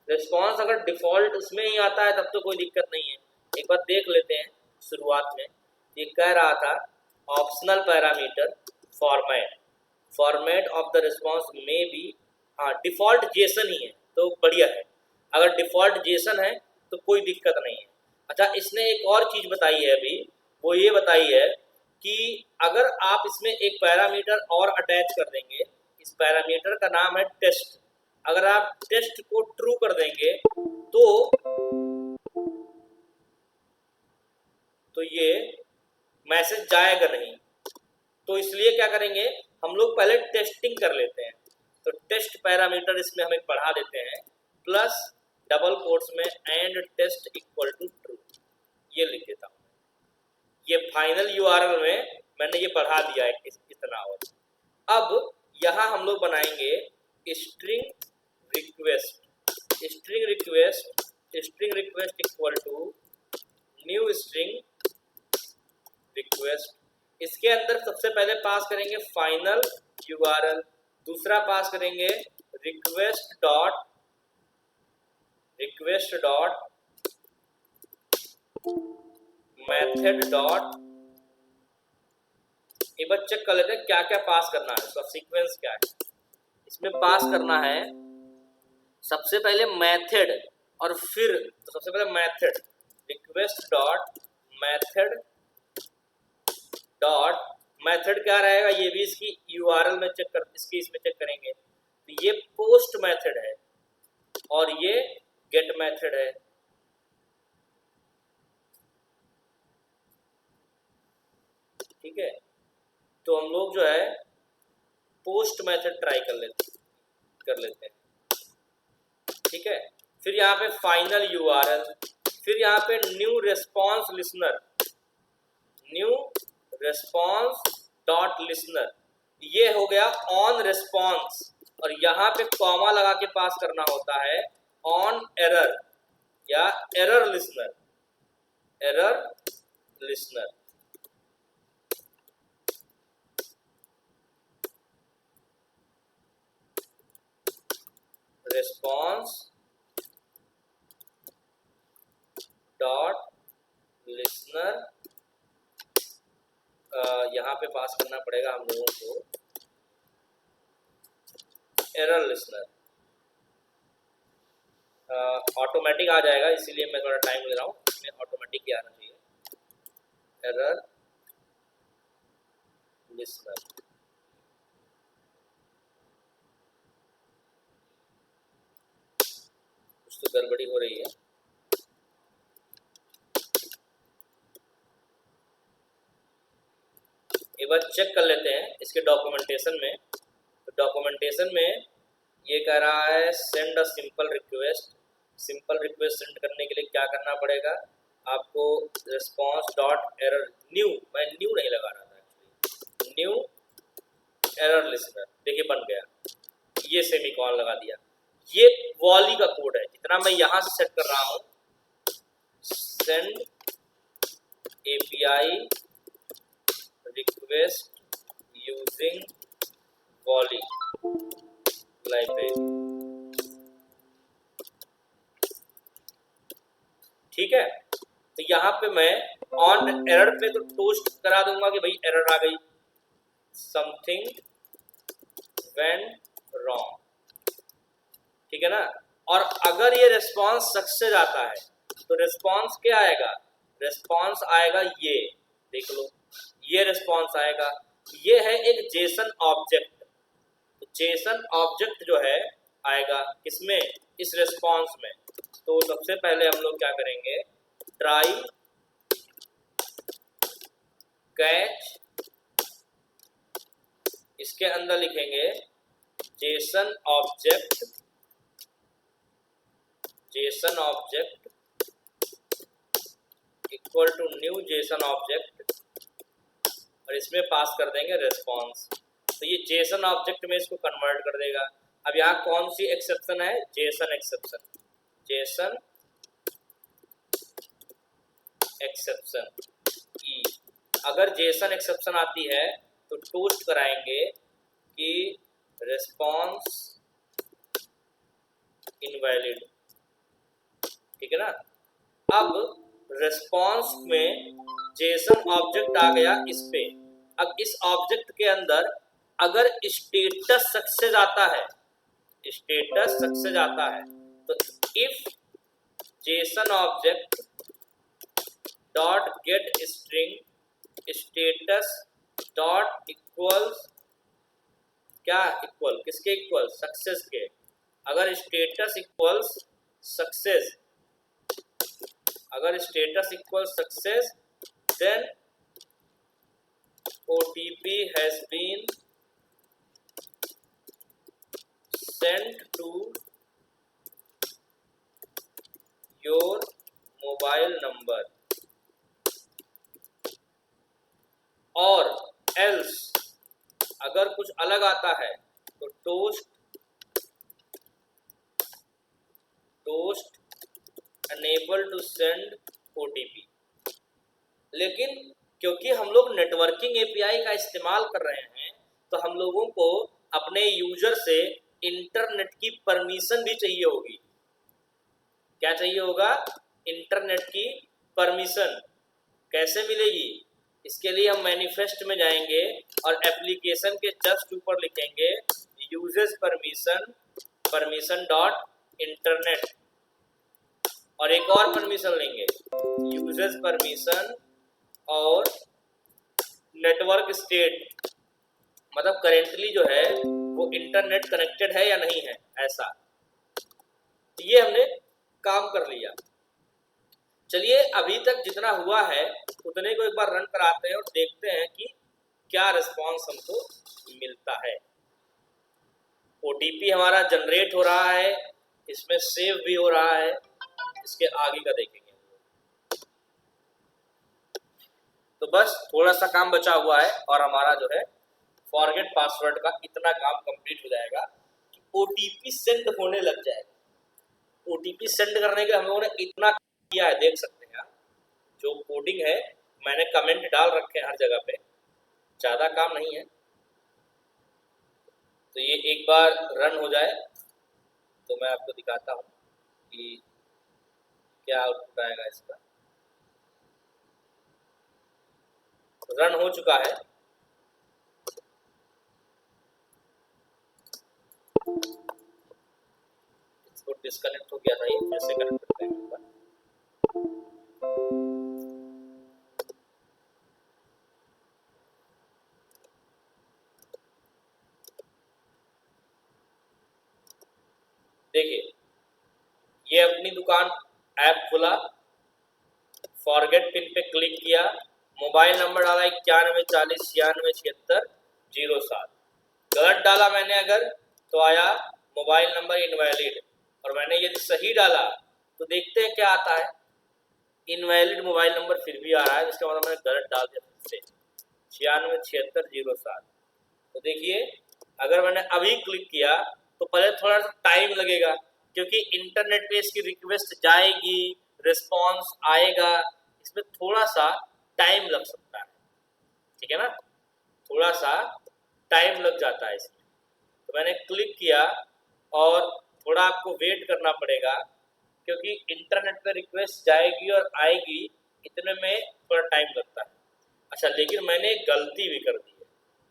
रिस्पांस अगर डिफॉल्ट उसमें ही आता है तब तो कोई दिक्कत नहीं है। एक बार देख लेते हैं शुरुआत में। ये कह रहा था optional parameter format of the response में भी, हाँ डिफॉल्ट जेसन ही है तो बढ़िया है। अगर डिफॉल्ट जेसन है तो कोई दिक्कत नहीं है। अच्छा, इसने एक और चीज़ बताई है अभी, वो ये बताई है कि अगर आप इसमें एक पैरामीटर और अटैच कर देंगे, इस पैरामीटर का नाम है टेस्ट। अगर आप टेस्ट को ट्रू कर देंगे तो ये मैसेज जाएगा नहीं। तो इसलिए क्या करेंगे, हम लोग पहले टेस्टिंग कर लेते हैं। तो टेस्ट पैरामीटर इसमें हम एक बढ़ा देते हैं, प्लस डबल कोट्स में and test equal to true, ये लिख देता हूँ। ये फाइनल यूआरएल में मैंने ये बढ़ा दिया है इतना। और अब यहाँ हम लोग बनाएंगे string request equal to new string request. इसके अंदर सबसे पहले पास करेंगे फाइनल यूआरएल, दूसरा पास करेंगे रिक्वेस्ट डॉट मेथड डॉट। एक बार चेक कर लेते हैं क्या क्या पास करना है, इसका सीक्वेंस क्या है। इसमें पास करना है सबसे पहले मेथड, और फिर तो सबसे पहले मेथड रिक्वेस्ट डॉट मेथड क्या रहेगा, ये भी इसकी यूआरएल में चेक कर, इसमें चेक करेंगे। तो ये पोस्ट मेथड है और ये गेट मेथड है। ठीक है, तो हम लोग जो है पोस्ट मेथड ट्राई कर लेते हैं। ठीक है, फिर यहाँ पे फाइनल यूआरएल, फिर यहाँ पे न्यू रिस्पांस डॉट लिसनर, ये हो गया ऑन रिस्पांस, और यहाँ पे कॉमा लगा के पास करना होता है ऑन एरर या error listener. Response dot listener, यहाँ पे पास करना पड़ेगा हम लोगों को एरर लिसनर। ऑटोमेटिक आ जाएगा, इसीलिए मैं थोड़ा टाइम ले रहा हूँ, इसमें ऑटोमेटिक ही आना चाहिए। एरर लिसनर, कुछ तो गड़बड़ी हो रही है। एक बार चेक कर लेते हैं इसके डॉक्यूमेंटेशन में। तो डॉक्यूमेंटेशन में ये कह रहा है send a simple request send करने के लिए क्या करना पड़ेगा आपको, रिस्पांस डॉट एरर न्यू, मैं न्यू नहीं लगा रहा था एक्चुअली, न्यू एरर लिसनर, देखिए बन गया, ये सेमीकोलन लगा दिया। ये वॉली का कोड है, जितना मैं यहाँ से सेट कर रहा हूँ, send API request using volley library. ठीक है, तो यहाँ पे मैं ऑन एरर पे तो टोस्ट करा दूंगा कि भाई एरर आ गई, समथिंग वेंट रॉन्ग। ठीक है ना। और अगर ये रिस्पॉन्स सक्सेस आता है तो रिस्पॉन्स क्या आएगा, रिस्पॉन्स आएगा ये देख लो, ये रिस्पॉन्स आएगा। ये है एक जेसन ऑब्जेक्ट, तो जेसन ऑब्जेक्ट जो है आएगा किसमें, इस रिस्पॉन्स में। तो सबसे पहले हम लोग क्या करेंगे, ट्राई कैच, इसके अंदर लिखेंगे JSON object, JSON object equal to new JSON object, और इसमें पास कर देंगे रिस्पॉन्स। तो ये जेसन ऑब्जेक्ट में इसको कन्वर्ट कर देगा। अब यहाँ कौन सी एक्सेप्शन है, जेसन एक्सेप्शन, जेसन एक्सेप्शन की। अगर जेसन एक्सेप्शन आती है तो टोस्ट कराएंगे कि रिस्पॉन्स इनवैलिड। ठीक है ना। अब रिस्पॉन्स में जेसन ऑब्जेक्ट आ गया इस पे। अब इस ऑब्जेक्ट के अंदर अगर स्टेटस सक्सेस आता है, स्टेटस सक्सेस आता है, तो if JSON object dot get string status dot equals, क्या इक्वल, किसके इक्वल, सक्सेस के। अगर स्टेटस इक्वल्स सक्सेस, अगर status equal success, then OTP has been sent to your mobile number, और else अगर कुछ अलग आता है तो toast enable to send OTP। लेकिन क्योंकि हम लोग नेटवर्किंग API का इस्तेमाल कर रहे हैं तो हम लोगों को अपने यूजर से इंटरनेट की परमिशन भी चाहिए होगी। क्या चाहिए होगा, इंटरनेट की परमिशन। कैसे मिलेगी, इसके लिए हम मैनिफेस्ट में जाएंगे और एप्लीकेशन के जस्ट ऊपर लिखेंगे users permission, permission dot internet, और एक और परमिशन लेंगे यूजर्स परमिशन और नेटवर्क स्टेट, मतलब करेंटली जो है वो इंटरनेट कनेक्टेड है या नहीं है, ऐसा। तो ये हमने काम कर लिया। चलिए अभी तक जितना हुआ है उतने को एक बार रन कराते हैं और देखते हैं कि क्या रिस्पांस हमको मिलता है। OTP हमारा जनरेट हो रहा है, इसमें सेव भी हो रहा है, इसके आगे का देखेंगे। तो बस थोड़ा सा काम बचा हुआ है और हमारा जो है फॉरगेट पासवर्ड का इतना काम कंप्लीट हो जाएगा कि OTP सेंड होने लग जाएगा। OTP सेंड करने के हम लोगों ने इतना किया है, देख सकते हैं आप। जो कोडिंग है मैंने कमेंट डाल रखे हैं हर जगह पे, ज़्यादा काम नहीं है। तो ये एक बार रन हो जाए तो मैं आपको दिखाता हूँ कि क्या आउटपुट आएगा इसका। रन हो चुका है। इसको डिस्कनेक्ट हो गया था, ये फिर से कनेक्ट करते हैं। देखिए ये अपनी दुकान ऐप खुला, फॉरगेट पिन पे क्लिक किया, मोबाइल नंबर डाला 9140967607। गलत डाला मैंने अगर तो आया मोबाइल नंबर इनवैलिड, और मैंने यदि सही डाला तो देखते हैं क्या आता है, इनवैलिड मोबाइल नंबर फिर भी आ रहा है, जिसका मतलब मैंने गलत डाल दिया फिर से 967607। तो देखिए अगर मैंने अभी क्लिक किया तो पहले थोड़ा सा टाइम लगेगा क्योंकि इंटरनेट पे इसकी रिक्वेस्ट जाएगी, रिस्पॉन्स आएगा, इसमें थोड़ा सा टाइम लग सकता है। ठीक है ना। थोड़ा सा टाइम लग जाता है इसमें। तो मैंने क्लिक किया और थोड़ा आपको वेट करना पड़ेगा क्योंकि इंटरनेट पे रिक्वेस्ट जाएगी और आएगी, इतने में थोड़ा टाइम लगता है। अच्छा, लेकिन मैंने एक गलती भी कर दी है,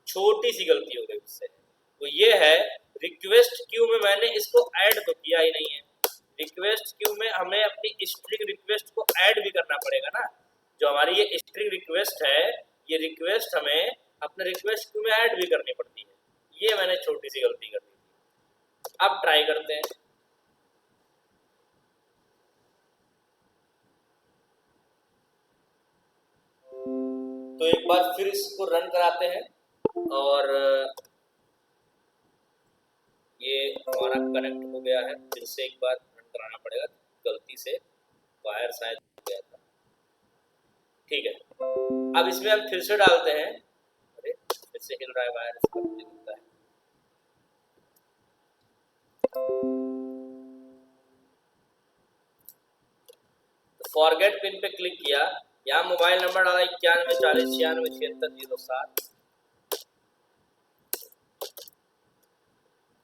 छोटी सी गलती हो गई उससे। तो ये है, रिक्वेस्ट क्यू में मैंने इसको ऐड तो किया ही नहीं है। रिक्वेस्ट क्यू में हमें अपनी स्ट्रिंग रिक्वेस्ट को ऐड भी करना पड़ेगा ना। जो हमारी ये स्ट्रिंग रिक्वेस्ट है, ये रिक्वेस्ट हमें अपने रिक्वेस्ट क्यू में ऐड भी करनी पड़ती है। ये मैंने छोटी सी गलती कर दी थी। अब ट्राई करते हैं। तो एक बार फिर इसको रन कराते हैं और ये हमारा कनेक्ट हो गया है। फिर से एक बार रन कराना पड़ेगा, गलती से वायर शायद हो गया था। ठीक है, अब इसमें हम फिर से डालते हैं। अरे फिर से हिल रहा है वायर, इसका मुझे लगता है। तो फॉरगेट पिन पे क्लिक किया, यहाँ मोबाइल नंबर डाला 9140969607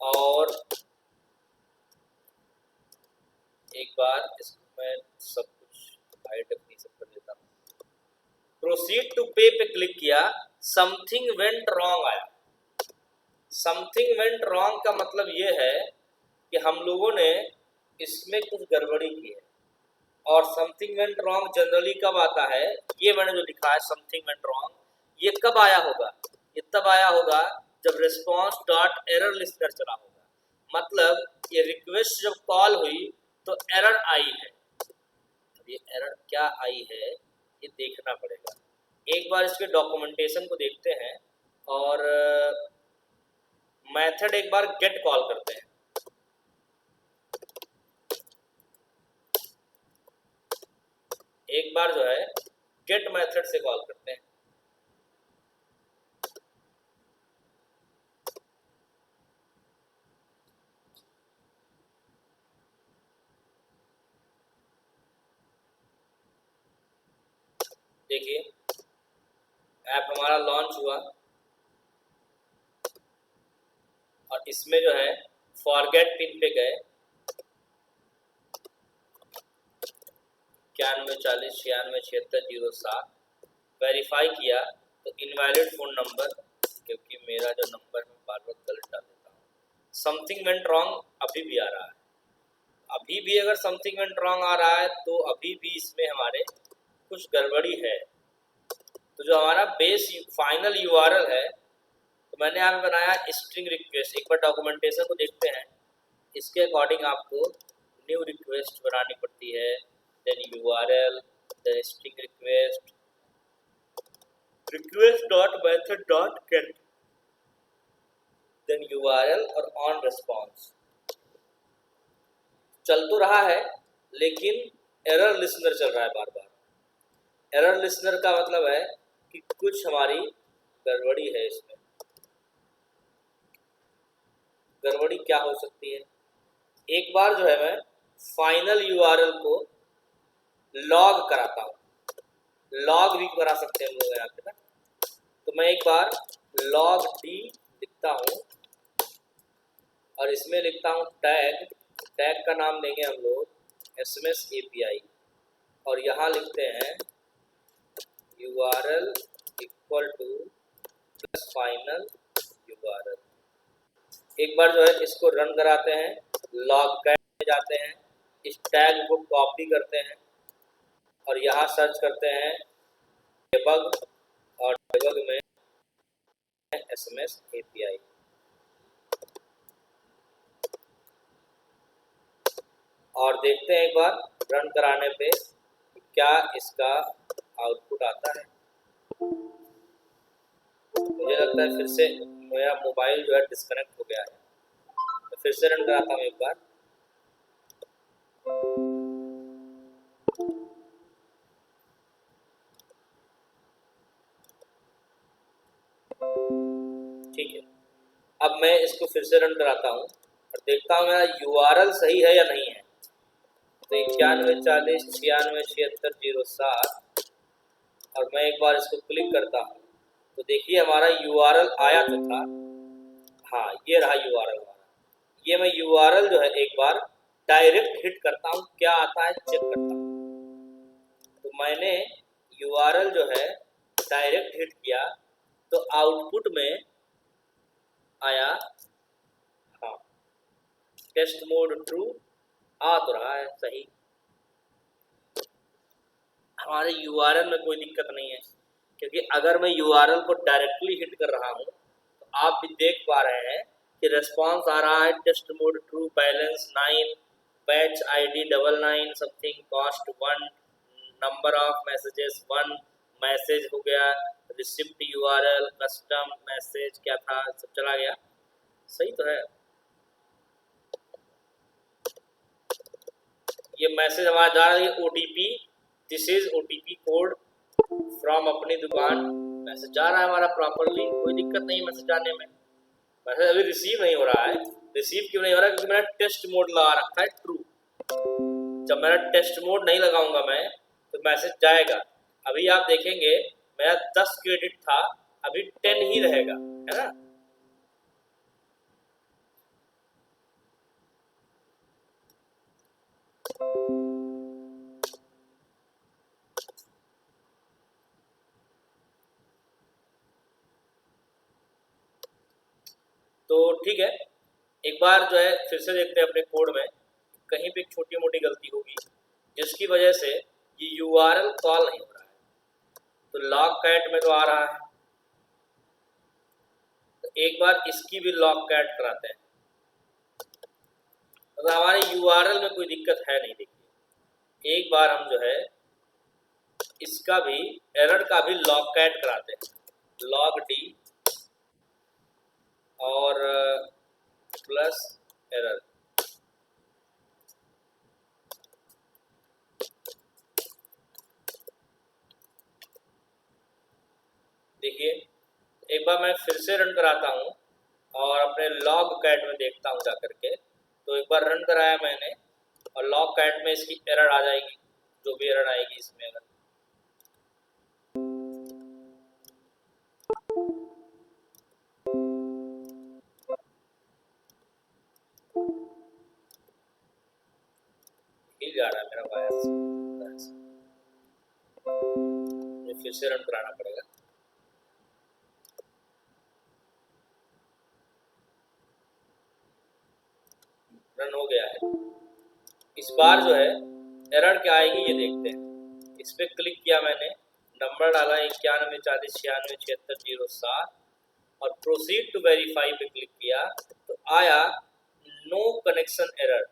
और एक बार इसको मैं सब कुछ हाई डेफिनेशन कर देता हूँ। प्रोसीड टू पे पे क्लिक किया, समथिंग वेंट रॉन्ग आया। समथिंग वेंट रॉन्ग का मतलब ये है कि हम लोगों ने इसमें कुछ गड़बड़ी की है। और समथिंग वेंट रॉन्ग जनरली कब आता है, ये मैंने जो लिखा है समथिंग वेंट रॉन्ग, ये कब आया होगा? ये तब आया होगा जब रिस्पॉन्स डॉट एरर लिस्टनर चला होगा। मतलब ये रिक्वेस्ट जब कॉल हुई तो एरर आई है। अब ये एरर क्या आई है ये देखना पड़ेगा। एक बार इसके डॉक्यूमेंटेशन को देखते हैं और मेथड एक बार गेट कॉल करते हैं। एक बार जो है गेट मेथड से कॉल करते हैं। देखिए ऐप हमारा लॉन्च हुआ और इसमें जो है फॉरगेट पिन पे गए, 9140969607 वेरीफाई किया तो इनवैलिड फ़ोन नंबर, क्योंकि मेरा जो नंबर मैं बार बार गलत डाल देता हूँ। समथिंग वेंट रॉन्ग अभी भी आ रहा है। अभी भी अगर समथिंग वेंट रॉन्ग आ रहा है तो अभी भी इसमें हमारे कुछ गड़बड़ी है। तो जो हमारा बेस फाइनल यूआरएल है, तो मैंने यहाँ पे बनाया स्ट्रिंग रिक्वेस्ट। एक बार डॉक्यूमेंटेशन को देखते हैं, इसके अकॉर्डिंग आपको न्यू रिक्वेस्ट बनानी पड़ती है, then URL, then string request, request dot method dot get, then URL और ऑन रिस्पॉन्स। चल तो रहा है लेकिन एरर लिसनर चल रहा है बार बार। एरर लिसनर का मतलब है कि कुछ हमारी गड़बड़ी है इसमें। गड़बड़ी क्या हो सकती है? एक बार जो है मैं फाइनल यूआरएल को लॉग कराता हूँ, लॉग भी करा सकते हैं हम लोग यहाँ पे ना। तो मैं एक बार लॉग डी लिखता हूँ और इसमें लिखता हूँ टैग। टैग का नाम देंगे हम लोग SMS API और यहाँ लिखते हैं URL equal two plus final URL। एक बार जो है इसको रन कराते हैं, लॉग कैट में जाते हैं, इस टैग को कॉपी करते हैं और यहाँ सर्च करते हैं डेबग और डेबग में SMS API और देखते हैं एक बार रन कराने पे क्या इसका आउटपुट आता है। मुझे लगता है फिर से मेरा मोबाइल जो है डिस्कनेक्ट हो गया है, तो फिर से रन कराता हूँ एक बार। ठीक है, अब मैं इसको फिर से रन कराता हूँ और देखता हूँ मेरा URL सही है या नहीं है। तो 9140969607 और मैं एक बार इसको क्लिक करता हूँ तो देखिए हमारा यूआरएल आया तो था, हाँ ये रहा यूआरएल हमारा। ये मैं यूआरएल जो है एक बार डायरेक्ट हिट करता हूँ, क्या आता है चेक करता हूँ। तो मैंने यूआरएल जो है डायरेक्ट हिट किया तो आउटपुट में आया, हाँ टेस्ट मोड ट्रू आ तो रहा है सही। हमारे यूआरएल में कोई दिक्कत नहीं है, क्योंकि अगर मैं यूआरएल को डायरेक्टली हिट कर रहा हूँ तो आप भी देख पा रहे हैं कि रिस्पांस आ रहा है test mode true, balance 9, batch ID 99 something, cost 1, number of messages 1, message हो गया, रिसिप्ट यूआरएल, कस्टम मैसेज क्या था सब चला गया, सही तो है। ये मैसेज हमारा जा रहा है OTP, this is OTP code from अपनी दुकान, मैसेज जा रहा है हमारा प्रॉपरली, कोई दिक्कत नहीं मैसेज जाने में। मैसेज अभी रिसीव नहीं हो रहा है, रिसीव क्यों नहीं हो रहा है? क्योंकि मैंने टेस्ट मोड लगा रखा है ट्रू। जब मेरा टेस्ट मोड नहीं लगाऊंगा मैं तो मैसेज जाएगा। अभी आप देखेंगे मेरा 10 क्रेडिट था, अभी 10 ही रहेगा, है ना। तो ठीक है, एक बार जो है फिर से देखते हैं अपने कोड में, कहीं पे छोटी मोटी गलती होगी जिसकी वजह से ये यूआरएल कॉल नहीं हो रहा है। तो लॉग कैट में तो आ रहा है, तो एक बार इसकी भी लॉग कैट कराते हैं। तो हमारे यूआरएल में कोई दिक्कत है नहीं। देखिए एक बार हम जो है इसका भी एरर का भी लॉग कैट कराते हैं, लॉग डी और प्लस एरर। देखिए एक बार मैं फिर से रन कराता हूँ और अपने लॉग कैट में देखता हूँ जा करके। तो एक बार रन कराया मैंने और लॉग कैट में इसकी एरर आ जाएगी, जो भी एरर आएगी इसमें अगर हिल जा रहा है मेरा वायर, मुझे फिर से रन कराना पड़ेगा। रन हो गया है। इस बार जो है एरर क्या आएगी ये देखते हैं। इस पर क्लिक किया मैंने, नंबर डाला 9140966707 और प्रोसीड टू वेरीफाई पे क्लिक किया तो आया नो कनेक्शन एरर।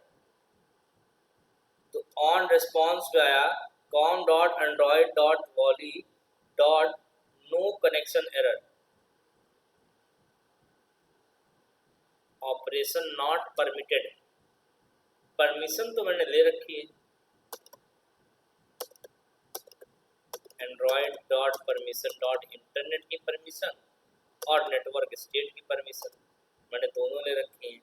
तो ऑन रिस्पॉन्स पे आया com.android.volley.no connection error, operation not permitted. Permission तो मैंने ले रखी है, android.permission.internet की परमिशन और नेटवर्क स्टेट की परमिशन मैंने दोनों ले रखी हैं।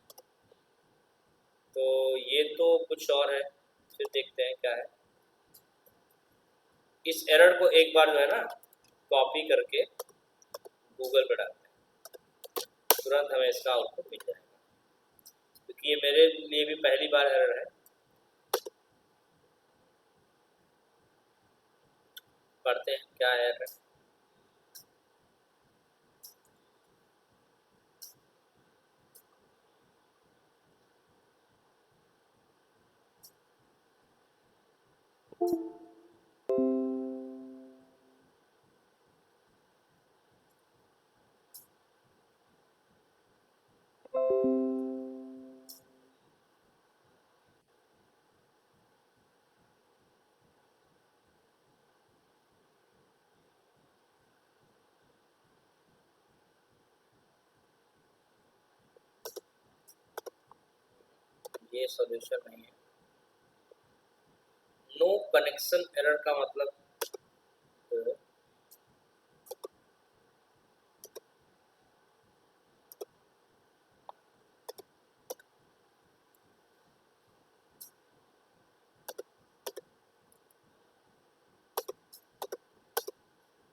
तो ये तो कुछ और है, फिर देखते हैं क्या है। इस एरर को एक बार जो है ना कॉपी करके गूगल पे डालते हैं, तुरंत हमें इसका आउटपुट मिल जाएगा, क्योंकि ये मेरे लिए भी पहली बार एरर है। पढ़ते हैं क्या है एरर। ये सॉल्यूशन नहीं है। नो कनेक्शन एरर का मतलब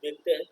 देखते हैं।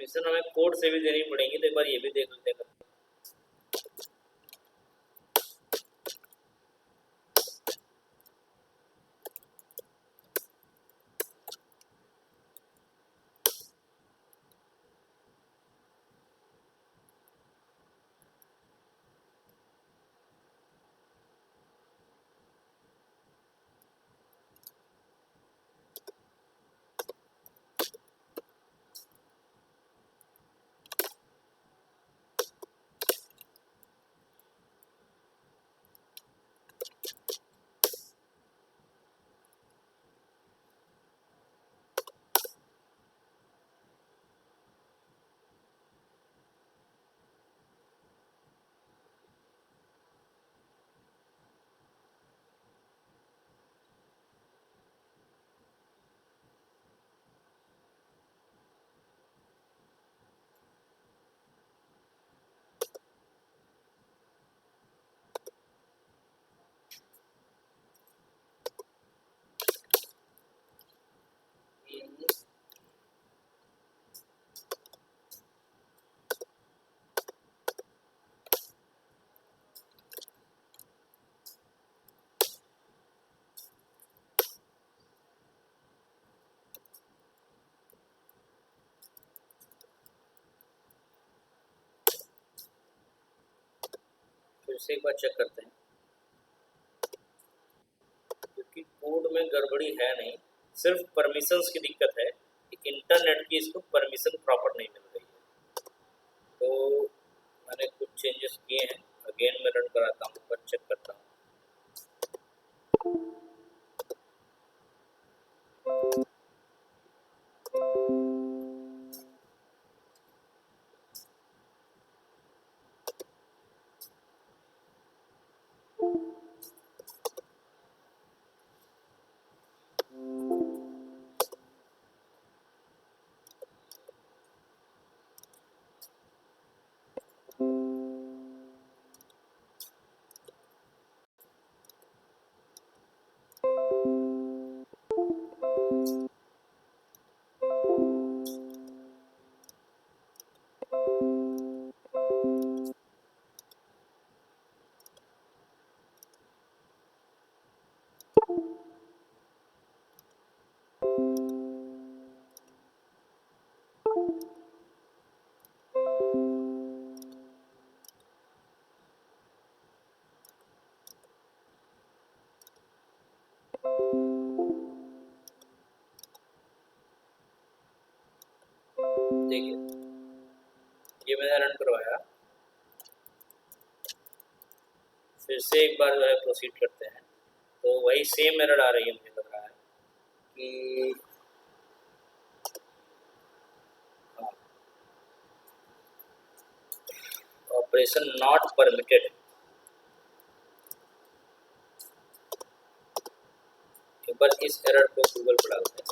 परमिशन हमें कोड से भी देनी पड़ेगी, तो एक बार ये भी देख लेते हैं। फिर से एक बार चेक करते हैं, क्योंकि कोड में गड़बड़ी है नहीं, सिर्फ परमिशंस की दिक्कत है कि इंटरनेट की इसको परमिशन प्रॉपर नहीं मिल रही है। तो मैंने कुछ चेंजेस किए हैं, अगेन मैं रन कराता हूँ पर चेक करता हूँ। देखिए ये मैंने रन करवाया, फिर से एक बार जो है प्रोसीड करते हैं, तो वही सेम एरर आ रही है। मुझे लग रहा है कि ऑपरेशन नॉट परमिटेड। एक बार इस एरर को गूगल पर डालते हैं।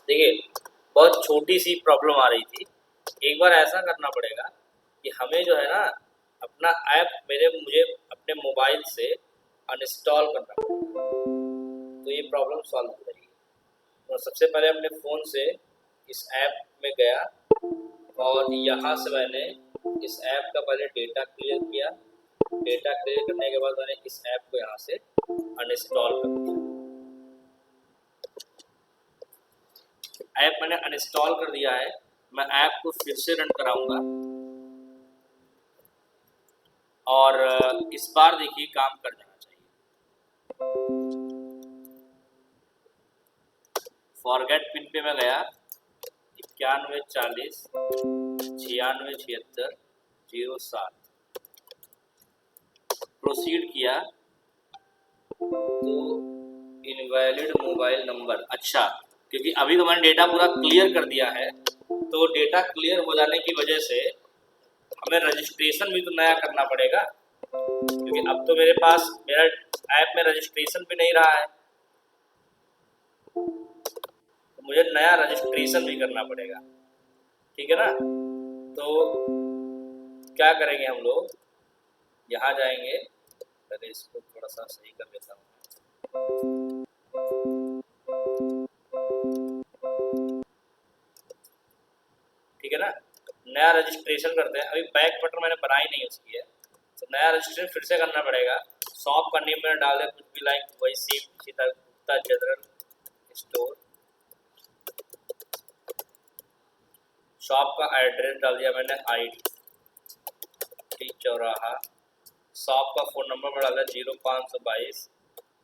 देखिए बहुत छोटी सी प्रॉब्लम आ रही थी। एक बार ऐसा करना पड़ेगा कि हमें जो है ना अपना ऐप मुझे अपने मोबाइल से अनइंस्टॉल करना पड़ेगा, तो ये प्रॉब्लम सॉल्व हो जाएगी। तो सबसे पहले अपने फ़ोन से इस ऐप में गया और यहाँ से मैंने इस ऐप का पहले डेटा क्लियर किया। डेटा क्लियर करने के बाद मैंने इस ऐप को यहाँ से अनइंस्टॉल कर दिया। ऐप मैंने अनइंस्टॉल कर दिया है। मैं ऐप को फिर से रन कराऊंगा और इस बार देखिए काम कर जाना चाहिए। फॉरगेट पिन पे मैं गया, 9140967607 प्रोसीड किया तो इनवैलिड मोबाइल नंबर। अच्छा, क्योंकि अभी तो मैंने डेटा पूरा क्लियर कर दिया है, तो डेटा क्लियर हो जाने की वजह से हमें रजिस्ट्रेशन भी तो नया करना पड़ेगा, क्योंकि अब तो मेरे पास मेरा ऐप में रजिस्ट्रेशन भी नहीं रहा है, तो मुझे नया रजिस्ट्रेशन भी करना पड़ेगा। ठीक है ना? तो क्या करेंगे हम लोग, यहाँ जाएंगे, पहले इसको थोड़ा सा सही कर लेता हूँ। ठीक है ना? नया रजिस्ट्रेशन करते हैं। अभी बैक बटन मैंने बनाई नहीं उसकी है, तो नया रजिस्ट्रेशन फिर से करना पड़ेगा। शॉप का नेम मैंने डाल दिया कुछ भी, लाइक वही same Sita Gupta general store. Shop का एड्रेस डाल दिया मैंने IT चौराहा। शॉप का फ़ोन नंबर में डाला 0522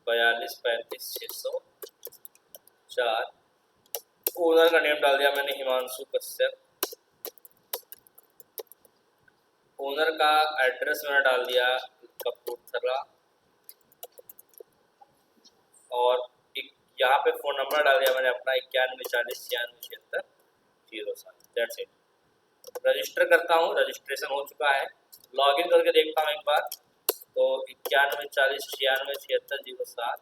42 35 604। ओनर का नेम डाल दिया मैंने हिमांशु कश्यप। ओनर का एड्रेस मैंने डाल दिया कपूरथला, और यहाँ पे फ़ोन नंबर डाल दिया मैंने अपना 9140967607। That's it. रजिस्टर करता हूँ, रजिस्ट्रेशन हो चुका है। लॉगिन करके देखता हूँ एक बार, तो 9140967607,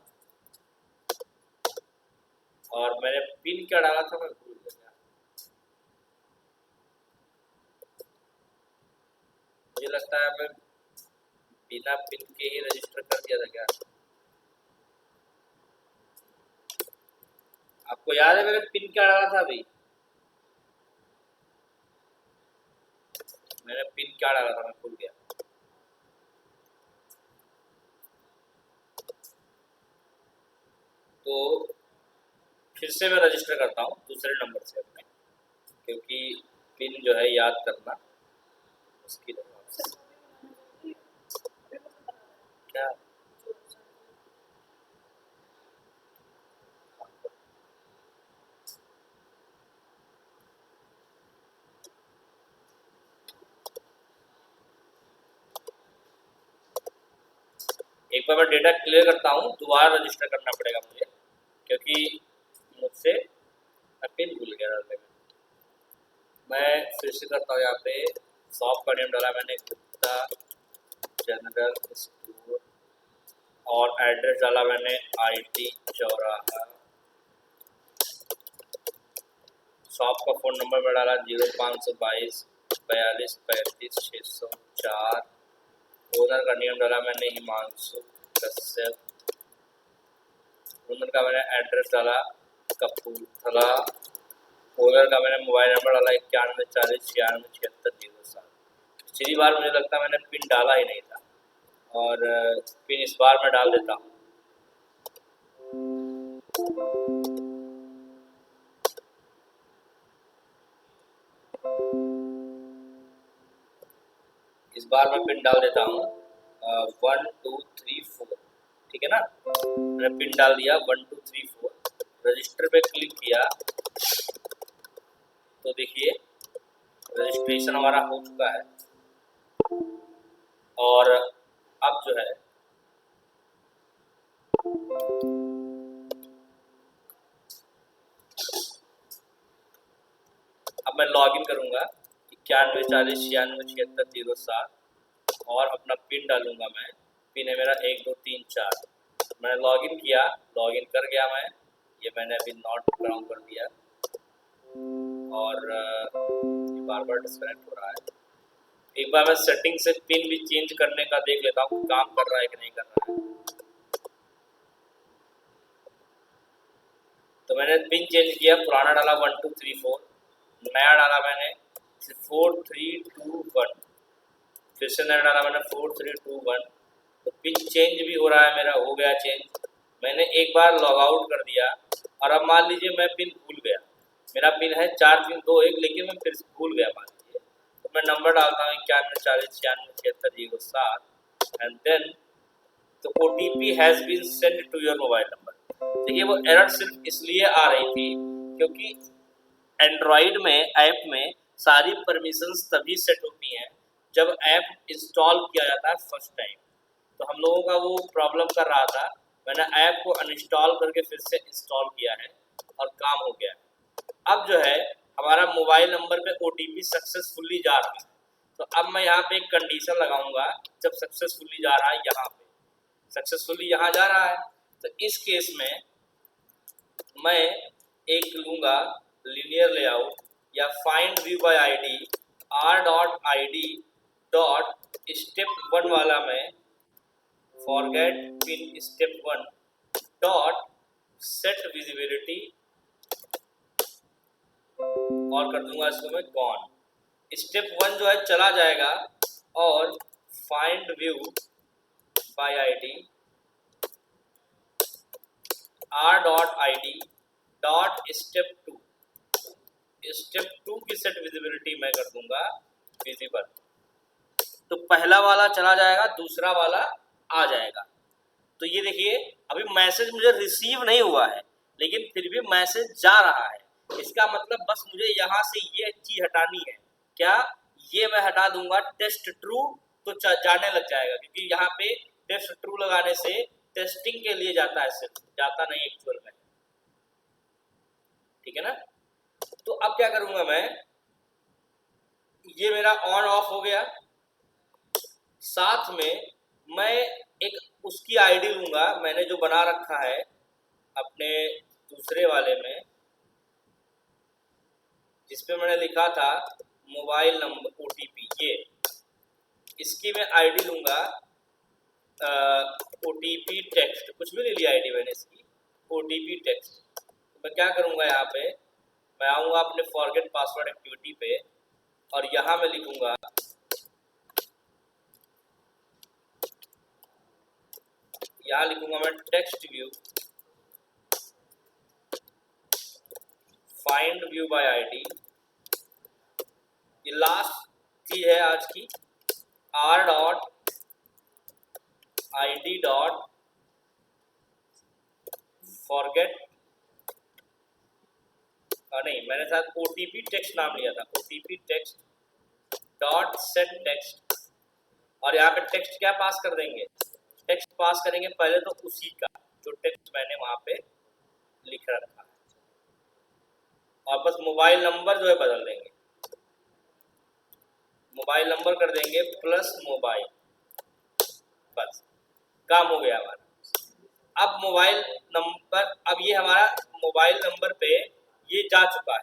और मैंने पिन क्या डाला था मैं भूल गया। मुझे लगता है मैं बिना पिन के ही रजिस्टर कर दिया था क्या? आपको याद है मैंने पिन क्या डाला था? अभी मैंने पिन क्या डाला था मैं भूल गया। तो फिर से मैं रजिस्टर करता हूँ दूसरे नंबर से अपने, क्योंकि पिन जो है याद करना मुश्किल है। क्या एक बार मैं डेटा क्लियर करता हूँ, दोबारा रजिस्टर करना पड़ेगा मुझे, क्योंकि मुझसे पिन भूल गया डालने में। मैं फिर से करता हूँ। यहाँ पे शॉप का नेम डाला मैंने गुप्ता जनरल स्टोर, और एड्रेस डाला मैंने IT चौराहा। शॉप का फ़ोन नंबर में डाला 0522 42 35 604। ओनर का नेम डाला मैंने हिमांशु कश्यप। ओनर का मैंने एड्रेस डाला कपूरथला। ओनर का मैंने मोबाइल नंबर डाला 9140967607। पिछली बार मुझे लगता है मैंने पिन डाला ही नहीं था, और पिन इस बार मैं डाल देता हूँ। इस बार मैं पिन डाल देता हूँ 1 2 3 4। ठीक है ना? मैंने पिन डाल दिया 1 2 3 4। रजिस्टर पे क्लिक किया तो देखिए रजिस्ट्रेशन हमारा हो चुका है, और अब जो है अब मैं लॉगिन करूंगा 9140967607, और अपना पिन डालूंगा मैं। पिन है मेरा 1 2 3 4। मैंने लॉगिन किया, लॉगिन कर गया मैं। ये मैंने अभी नॉट डाउन कर दिया, और बार बार डिस्कनेक्ट हो रहा है। एक बार मैं सेटिंग से पिन भी चेंज करने का देख लेता हूँ काम कर रहा है कि नहीं कर रहा है। तो मैंने पिन चेंज किया, पुराना डाला 1 2 3 4, नया डाला मैंने 4 3 2 1। फिर से नया डाला मैंने 4 3 2 1। तो पिन चेंज भी हो रहा है मेरा, हो गया चेंज। मैंने एक बार लॉग आउट कर दिया, और अब मान लीजिए मैं पिन भूल गया। मेरा पिन है 4321, लेकिन मैं फिर से भूल गया मान लीजिए, तो मैं नंबर डालता हूँ 9140967607, एंड देन तो OTP has been send to your mobile number. देखिए वो एरर सिर्फ इसलिए आ रही थी क्योंकि एंड्रॉइड में ऐप में सारी परमिशंस तभी सेट होती हैं जब ऐप इंस्टॉल किया जाता है फर्स्ट टाइम। तो हम लोगों का वो प्रॉब्लम कर रहा था, मैंने ऐप को अनइंस्टॉल करके फिर से इंस्टॉल किया है और काम हो गया। अब जो है हमारा मोबाइल नंबर पे OTP सक्सेसफुली जा रहा है। तो अब मैं यहाँ पे एक कंडीशन लगाऊंगा, जब सक्सेसफुली जा रहा है, यहाँ पे सक्सेसफुली यहाँ जा रहा है, तो इस केस में मैं एक लूँगा लीनियर लेआउट या find view by ID r.id dot step 1 वाला मैं forget pin step 1 dot set visibility और कर दूंगा इसको मैं गॉन। स्टेप 1 जो है चला जाएगा और find view by ID r.id dot step 2 की सेट विजिबिलिटी मैं कर दूंगा विजिबल। तो पहला वाला चला जाएगा, दूसरा वाला आ जाएगा। तो ये देखिए अभी मैसेज मुझे रिसीव नहीं हुआ है लेकिन फिर भी मैसेज जा रहा है। इसका मतलब बस मुझे यहाँ से ये चीज हटानी है। क्या? ये मैं हटा दूंगा टेस्ट ट्रू, तो जाने लग जाएगा, क्योंकि यहाँ पे टेस्ट ट्रू लगाने से टेस्टिंग के लिए जाता है, सिर्फ जाता नहीं एक्चुअल में। ठीक है ना? तो अब क्या करूंगा मैं, ये मेरा ऑन ऑफ हो गया। साथ में मैं एक उसकी आईडी लूंगा, मैंने जो बना रखा है अपने दूसरे वाले में, जिसपे मैंने लिखा था मोबाइल नंबर OTP, ये इसकी मैं आईडी लूंगा OTP टेक्स्ट, कुछ भी नहीं लिया आईडी मैंने इसकी, OTP टेक्स्ट। तो मैं क्या करूंगा, यहाँ पे मैं आऊंगा अपने फॉरगेट पासवर्ड एक्टिविटी पे और यहाँ मैं लिखूंगा मैं text view find view by ID, ये लास्ट चीज है आज की, r.id डॉट फॉरगेट, नहीं मैंने शायद OTP टेक्स्ट नाम लिया था, OTP text dot set text. और यहाँ पे टेक्स्ट क्या पास कर देंगे, टेक्स्ट पास करेंगे पहले तो उसी का जो टेक्स्ट मैंने वहां पे लिख रखा है, और बस मोबाइल नंबर जो है बदल देंगे, मोबाइल नंबर कर देंगे प्लस मोबाइल, बस काम हो गया हमारा। अब मोबाइल नंबर, अब ये हमारा मोबाइल नंबर पे ये जा चुका है।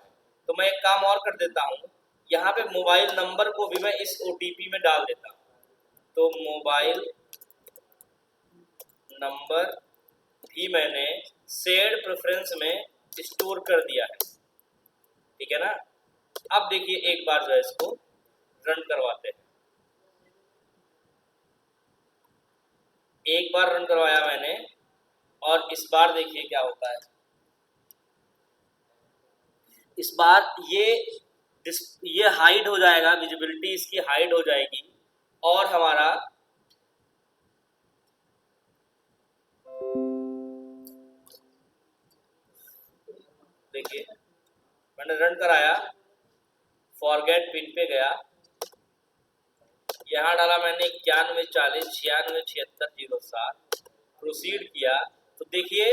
तो मैं एक काम और कर देता हूँ, यहाँ पे मोबाइल नंबर को भी मैं इस OTP में डाल देता हूँ। तो मोबाइल नंबर भी मैंने शेयर्ड प्रेफरेंस में स्टोर कर दिया है। ठीक है ना? अब देखिए एक बार जो है इसको रन करवाते हैं। एक बार रन करवाया मैंने और इस बार देखिए क्या होता है। इस बार ये हाइड हो जाएगा, विजिबिलिटी इसकी हाइड हो जाएगी और हमारा देखिए मैंने रन कराया, फॉरगेट पिन पे गया, यहाँ डाला मैंने 9140967607, प्रोसीड किया। तो देखिए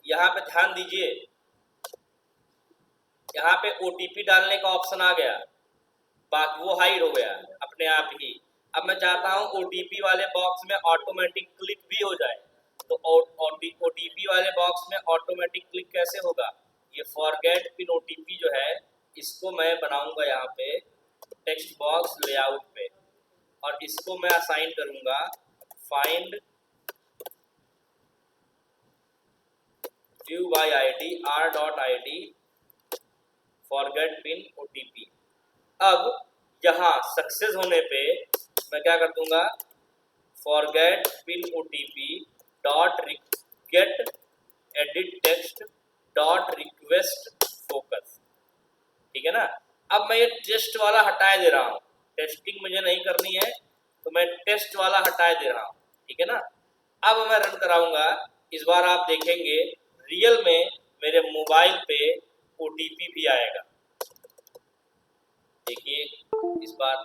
यहाँ पे ध्यान दीजिए, यहाँ पे OTP डालने का ऑप्शन आ गया, बाकी वो हाइड हो गया अपने आप ही। अब मैं चाहता हूँ OTP वाले बॉक्स में ऑटोमेटिक क्लिक भी हो जाए। तो OTP वाले बॉक्स में ऑटोमेटिक क्लिक कैसे होगा, ये फॉरगेट पिन OTP जो है इसको मैं बनाऊंगा यहाँ पे टेक्स्ट बॉक्स लेआउट पे, और इसको मैं असाइन करूंगा find view by ID r.id forget pin OTP। अब यहाँ सक्सेस होने पे मैं क्या कर दूंगा, forget pin OTP dot get edit text dot request focus. ठीक है ना? अब मैं ये टेस्ट वाला हटाए दे रहा हूँ, टेस्टिंग मुझे नहीं करनी है तो मैं टेस्ट वाला हटाए दे रहा हूँ। ठीक है ना? अब मैं रन कराऊंगा, इस बार आप देखेंगे रियल में मेरे मोबाइल पे OTP भी आएगा। देखिए इस बार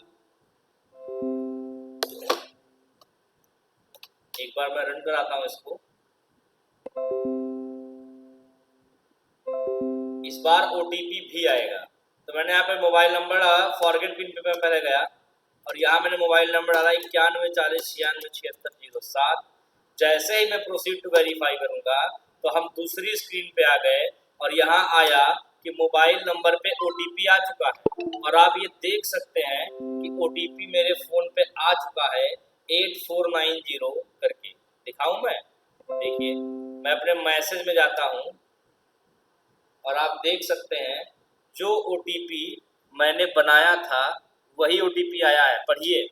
एक बार मैं रन कराता हूँ इसको। इस बार OTP भी आएगा। तो मैंने यहाँ पे मोबाइल नंबर फॉरगेट पिन पे मैं पहले गया और यहाँ मैंने मोबाइल नंबर डाला 9140967607। जैसे ही मैं प्रोसीड टू वेरीफाई करूंगा तो हम दूसरी स्क्रीन पे आ गए और यहाँ आया कि मोबाइल नंबर पे OTP आ चुका है और आप ये देख सकते हैं कि OTP मेरे फोन पे आ चुका है 8490 करके। दिखाऊं मैं? देखिए मैं अपने मैसेज में जाता हूँ और आप देख सकते हैं जो OTP मैंने बनाया था वही OTP आया है। पढ़िए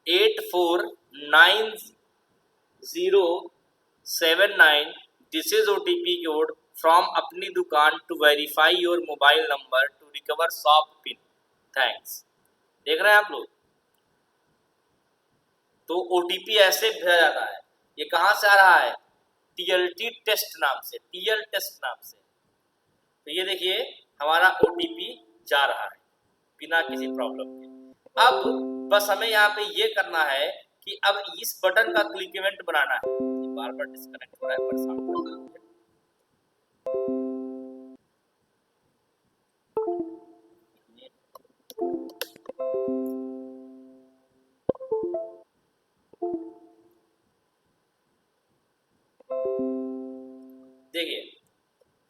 849079। This is OTP code from अपनी दुकान to verify your mobile number to recover shop pin. Thanks. देख रहे हैं आप लोग? तो OTP ऐसे भेजा जाता है। ये कहाँ से आ रहा है? TLT टेस्ट नाम से, TL टेस्ट नाम से। तो ये देखिए हमारा OTP जा रहा है बिना किसी प्रॉब्लम के। अब बस हमें यहाँ पे ये करना है कि अब इस बटन का क्लिक इवेंट बनाना है। बार बार डिस्कनेक्ट हो रहा है, परेशान कर रहा है। देखिए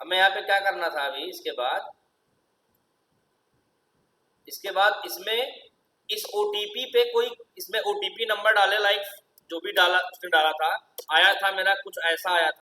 हमें यहाँ पे क्या करना था अभी। इसके बाद इसमें इस OTP पे कोई इसमें OTP नंबर डाले, लाइक जो भी डाला उसने डाला था, आया था मेरा कुछ ऐसा आया था।